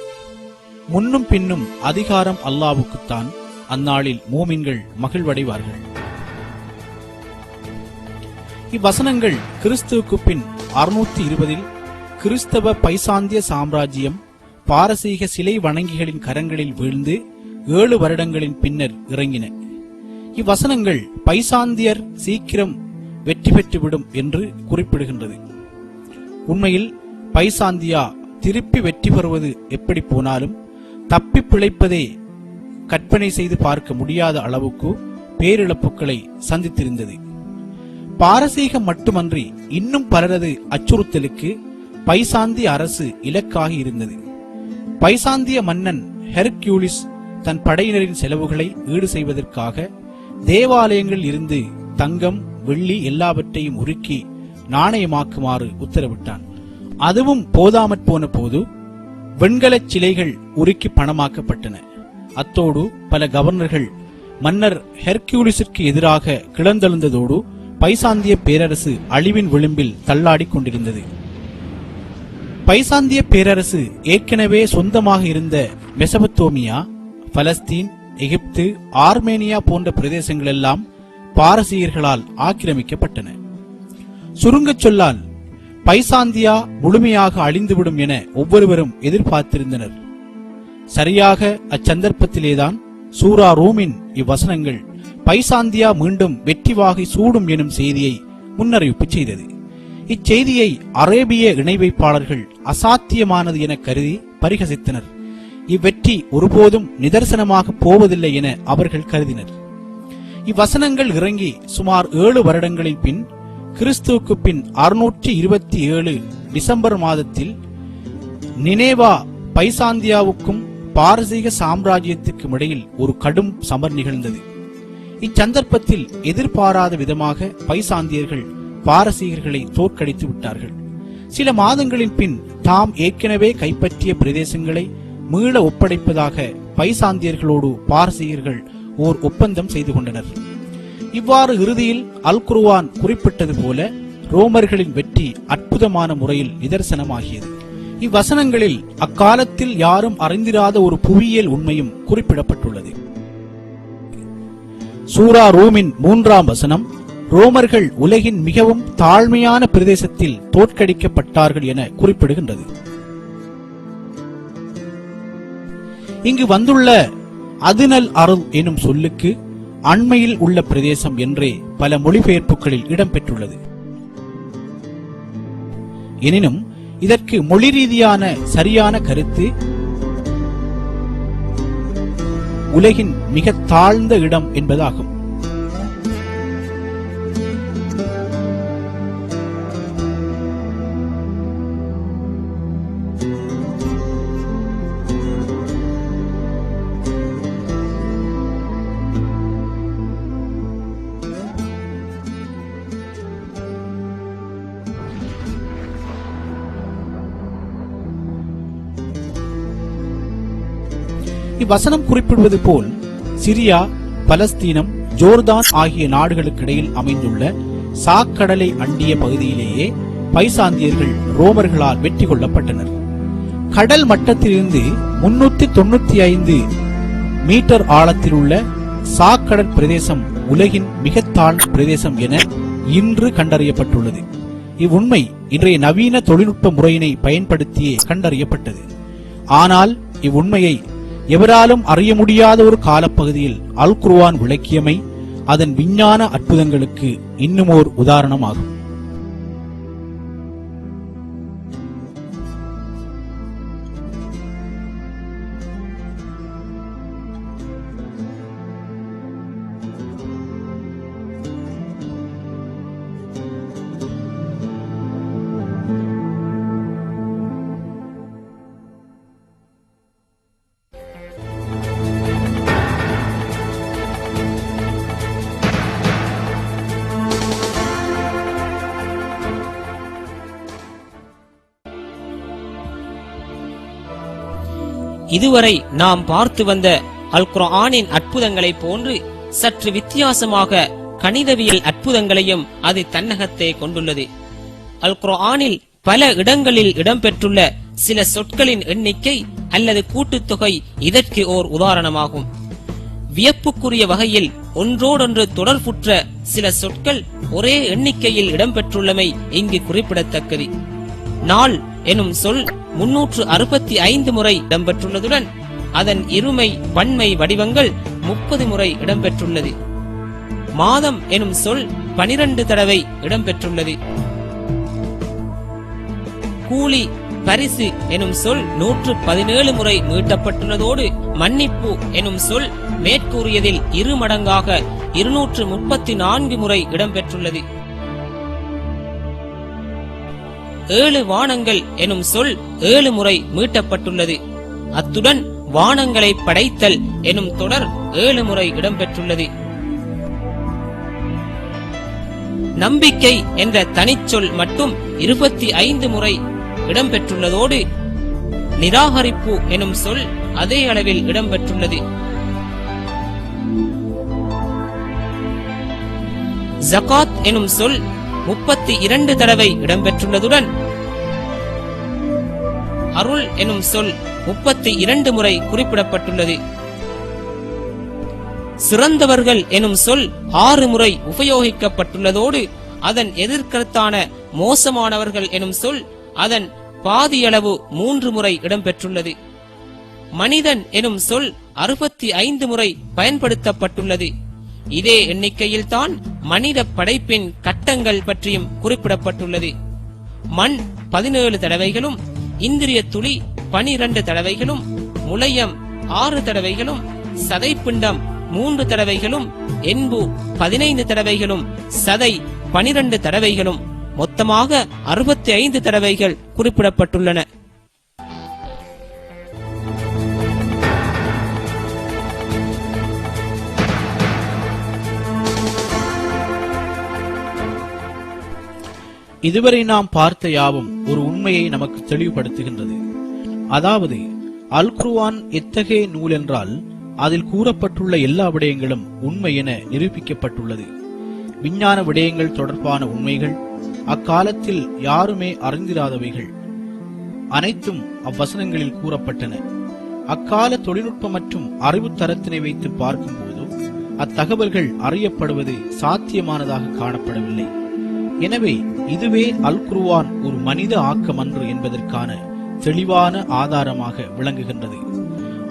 முன்னும் பின்னும் அதிகாரம் அல்லாஹ்வுக்குத்தான். அந்நாளில் மூமின்கள் மகிழ்வடைவார்கள். இவ்வசனங்கள் கிறிஸ்துவுக்கு பின் 620 கிறிஸ்தவ பைசாந்திய சாம்ராஜ்யம் பாரசீக சிலை வணங்கிகளின் கரங்களில் வீழ்ந்து 7 வருடங்களின் பின்னர் இறங்கின. இவ்வசனங்கள் பைசாந்தியர் சீக்கிரம் வெற்றி பெற்றுவிடும் என்று குறிப்பிடுகின்றது. உண்மையில் பைசாந்தியா திருப்பி வெற்றி பெறுவது எப்படி போனாலும் தப்பி பிழைப்பதை கற்பனை செய்து பார்க்க முடியாத அளவுக்கு பேரிழப்புகளை சந்தித்திருந்தது. பாரசீகம் மட்டுமன்றி இன்னும் பலரது அச்சுறுத்தலுக்கு பைசாந்திய அரசு இலக்காகி இருந்தது. பைசாந்திய மன்னன் ஹெர்க்யூலிஸ் தன் படையினரின் செலவுகளை ஈடு செய்வதற்காக தேவாலயங்களில் இருந்து தங்கம், வெள்ளி எல்லாவற்றையும் உருக்கி நாணயமாக்குமாறு உத்தரவிட்டான். அதுவும் போதாமற் போன போது வெண்கலச் சிலைகள் உருக்கி பணமாக்கப்பட்டன. அத்தோடு பல கவர்னர்கள் மன்னர் ஹெர்குலிஸிற்கு எதிராக கிளர்ந்தெழுந்ததோடு பைசாந்திய பேரரசு அழிவின் விளிம்பில் தள்ளாடிக் கொண்டிருந்தது. பைசாந்திய பேரரசு ஏற்கனவே சொந்தமாக இருந்த மெசபத்தோமியா, பலஸ்தீன், எகிப்து, ஆர்மேனியா போன்ற பிரதேசங்களெல்லாம் பாரசீகர்களால் ஆக்கிரமிக்கப்பட்டன. சுருங்கச் சொல்லால் பைசாந்தியா முழுமையாக அழிந்துவிடும் என ஒவ்வொருவரும் எதிர்பார்த்திருந்தனர். சரியாக அச்சந்தர்ப்பத்திலேதான் சூரா ரூமின் இவ்வசனங்கள் பைசாந்தியா மீண்டும் வெற்றி வாகை சூடும் எனும் செய்தியை முன்னறிவிப்பு செய்தது. இச்செய்தியை அரேபிய இணை வைப்பாளர்கள் அசாத்தியமானது என கருதி பரிகசித்தனர். இவ்வெற்றி ஒருபோதும் நிதர்சனமாக போவதில்லை என அவர்கள் கருதினர். இவ்வசனங்கள் இறங்கி சுமார் 7 வருடங்களின் பின் கிறிஸ்துவுக்கு பின் 627 டிசம்பர் மாதத்தில் நினேவா பைசாந்தியாவுக்கும் பாரசீக சாம்ராஜ்யத்திற்கும் இடையில் ஒரு கடும் சமர் நிகழ்ந்தது. இச்சந்தர்ப்பத்தில் எதிர்பாராத விதமாக பைசாந்தியர்கள் பாரசீகர்களை தோற்கடித்து விட்டார்கள். சில மாதங்களின் பின் தாம் ஏற்கனவே கைப்பற்றிய பிரதேசங்களை மீள ஒப்படைப்பதாக பைசாந்தியர்களோடு பாரசீகர்கள் ஓர் ஒப்பந்தம் செய்து கொண்டனர். இவ்வாறு இறுதியில் அல் குர்ஆன் குறிப்பிட்டது போல ரோமர்களின் வெற்றி அற்புதமான முறையில் நிதர்சனமாகியது. இவ்வசனங்களில் அக்காலத்தில் யாரும் அறிந்திராத ஒரு புவியியல் உண்மையும் குறிப்பிடப்பட்டுள்ளது. சூரா ரூமின் 3ஆம் வசனம் ரோமர்கள் உலகின் மிகவும் தாழ்மையான பிரதேசத்தில் தோற்கடிக்கப்பட்டார்கள் என குறிப்பிடுகின்றது. இங்கு வந்துள்ள அதுனல் அருள் எனும் சொல்லுக்கு அண்மையில் உள்ள பிரதேசம் என்றே பல மொழிபெயர்ப்புகளில் இடம்பெற்றுள்ளது. எனினும் இதற்கு மொழி ரீதியான சரியான கருத்து உலகின் மிக தாழ்ந்த இடம் என்பதாகும். இவ்வசனம் குறிப்பிடுவது போல் சிரியா, பலஸ்தீனம், ஜோர்தான் ஆகிய நாடுகளுக்கிடையில் அமைந்துள்ள சாக்கடலை அண்டிய பகுதியிலேயே பைசாந்தியர்கள் ரோமர்களால் வெற்றி கொள்ளப்பட்டனர். கடல் மட்டத்திலிருந்து 395 மீட்டர் ஆழத்தில் உள்ள சாக்கடல் பிரதேசம் உலகின் மிக தாழ்ந்த பிரதேசம் என இன்று கண்டறியப்பட்டுள்ளது. இவ்வுண்மை இன்றைய நவீன தொழில்நுட்ப முறையினை பயன்படுத்தியே கண்டறியப்பட்டது. ஆனால் இவ்வுண்மையை எவராலும் அறிய முடியாத ஒரு காலப்பகுதியில் அல் குர்ஆன் விளக்கியமை அதன் விஞ்ஞான அற்புதங்களுக்கு இன்னுமோர் உதாரணமாகும். இதுவரை நாம் பார்த்து வந்த அல் குர்ஆனின் அற்புதங்களை போன்று சற்று வித்தியாசமாக கணிதவியல் அற்புதங்களையும் அது தன்னகத்தே கொண்டுள்ளது. அல் குர்ஆனில் பல இடங்களில் இடம்பெற்றுள்ள சில சொற்களின் எண்ணிக்கை அல்லது கூட்டுத்தொகை இதற்கு ஓர் உதாரணமாகும். வியப்புக்குரிய வகையில் ஒன்றோடொன்று தொடர்புற்ற சில சொற்கள் ஒரே எண்ணிக்கையில் இடம்பெற்றுள்ளமை இங்கு குறிப்பிடத்தக்கது. நாள் எனும் சொல் 365 முறை இடம்பெற்றுள்ளதுடன் அதன் இருமை பன்மை வடிவங்கள் 30 முறை இடம்பெற்றுள்ளது. மாதம் எனும் சொல் 12 தடவை இடம்பெற்றுள்ளது. கூலி, பரிசு எனும் சொல் 117 முறை மீட்டப்பட்டுள்ளதோடு மன்னிப்பு எனும் சொல் மேற்கூறியதில் 2 மடங்காக 234 முறை இடம்பெற்றுள்ளது. 7 வானங்கள் எனும் சொல் 7 முறை மீட்டப்பட்டுள்ளது. அத்துடன் வானங்களை படைத்தல் எனும் தொடர் 7 முறை இடம்பெற்றுள்ளது. நம்பிக்கை என்ற தனிச்சொல் மட்டும் 25 முறை இடம்பெற்றுள்ளதோடு நிராகரிப்பு எனும் சொல் அதே அளவில் இடம்பெற்றுள்ளது. ஜகாத் எனும் சொல் 32 தடவை இடம்பெற்றுள்ளதுடன் அருள் எனும் சொல் 32 முறை குறிப்பிடப்பட்டுள்ளது. சிறந்தவர்கள் எனும் சொல் 6 முறை உபயோகிக்கப்பட்டுள்ளதோடு அதன் எதிர்கருத்தான மோசமானவர்கள் எனும் சொல் அதன் பாதியளவு 3 முறை இடம்பெற்றுள்ளது. மனிதன் எனும் சொல் 65 முறை பயன்படுத்தப்பட்டுள்ளது. இதே எண்ணிக்கையில்தான் மனித படைப்பின் கட்டங்கள் பற்றியும் குறிப்பிடப்பட்டுள்ளது. மண் 17 தடவைகளும், இந்திரிய துளி 12 தடவைகளும், முளையம் 6 தடவைகளும், சதைப்பிண்டம் 3 தடவைகளும், என்பு 15 தடவைகளும், சதை 12 தடவைகளும், மொத்தமாக 65 தடவைகள் குறிப்பிடப்பட்டுள்ளன. இதுவரை நாம் பார்த்த யாவும் ஒரு உண்மையை நமக்கு தெளிவுபடுத்துகின்றது. அதாவது அல் குர்ஆன் எத்தகைய நூல் என்றால் அதில் கூறப்பட்டுள்ள எல்லா விடயங்களும் உண்மை என நிரூபிக்கப்பட்டுள்ளது. விஞ்ஞான விடயங்கள் தொடர்பான உண்மைகள், அக்காலத்தில் யாருமே அறிந்திராதவைகள் அனைத்தும் அவ்வசனங்களில் கூறப்பட்டன. அக்கால தொழில்நுட்பம் மற்றும் அறிவு தரத்தினை வைத்து பார்க்கும்போது அத்தகவல்கள் அறியப்படுவது சாத்தியமானதாக காணப்படவில்லை. எனவே இதுவே அல் குர்ஆன் ஒரு மனித ஆக்கம் அன்று என்பதற்கான தெளிவான ஆதாரமாக விளங்குகின்றது.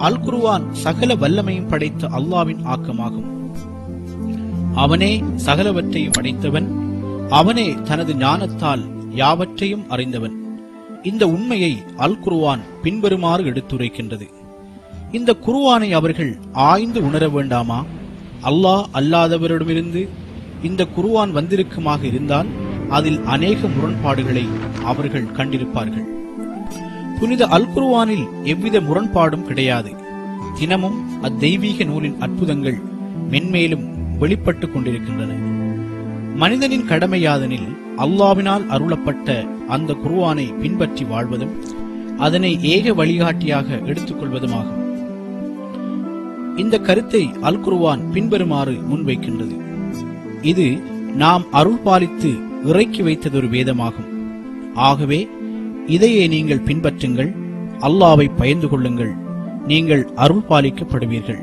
அல் குர்ஆன் சகல வல்லமையும் படைத்த அல்லாஹ்வின் ஆக்கமாகும். அவனே சகலவற்றையும் படைத்தவன், அவனே தனது ஞானத்தால் யாவற்றையும் அறிந்தவன். இந்த உண்மையை அல் குர்ஆன் பின்வருமாறு எடுத்துரைக்கின்றது. இந்த குர்ஆனை அவர்கள் ஆய்ந்து உணர வேண்டாமா? அல்லாஹ் அல்லாதவரிடமிருந்து இந்த குர்ஆன் வந்திருக்குமாக இருந்தால் அதில் அநேக முரண்பாடுகளை அவர்கள் கண்டிருப்பார்கள். புனித அல் குர்ஆனில் எவ்வித முரண்பாடும் கிடையாது. தினமும் அத்தெய்வீக நூலின் அற்புதங்கள் மென்மேலும் வெளிப்பட்டுக் கொண்டிருக்கின்றன. மனிதனின் கடமையாதனில் அல்லாஹ்வினால் அருளப்பட்ட அந்த குர்ஆனை பின்பற்றி வாழ்வதும் அதனை ஏக வழிகாட்டியாக எடுத்துக்கொள்வதுமாகும். இந்த கருத்தை அல் குர்ஆன் பின்வருமாறு முன்வைக்கின்றது. இது நாம் அருள் பாலித்து இறக்கி வைத்ததொரு வேதமாகும். ஆகவே இதையே நீங்கள் பின்பற்றுங்கள், அல்லாஹ்வை பயந்து கொள்ளுங்கள், நீங்கள் அருள் பாலிக்கப்படுவீர்கள்.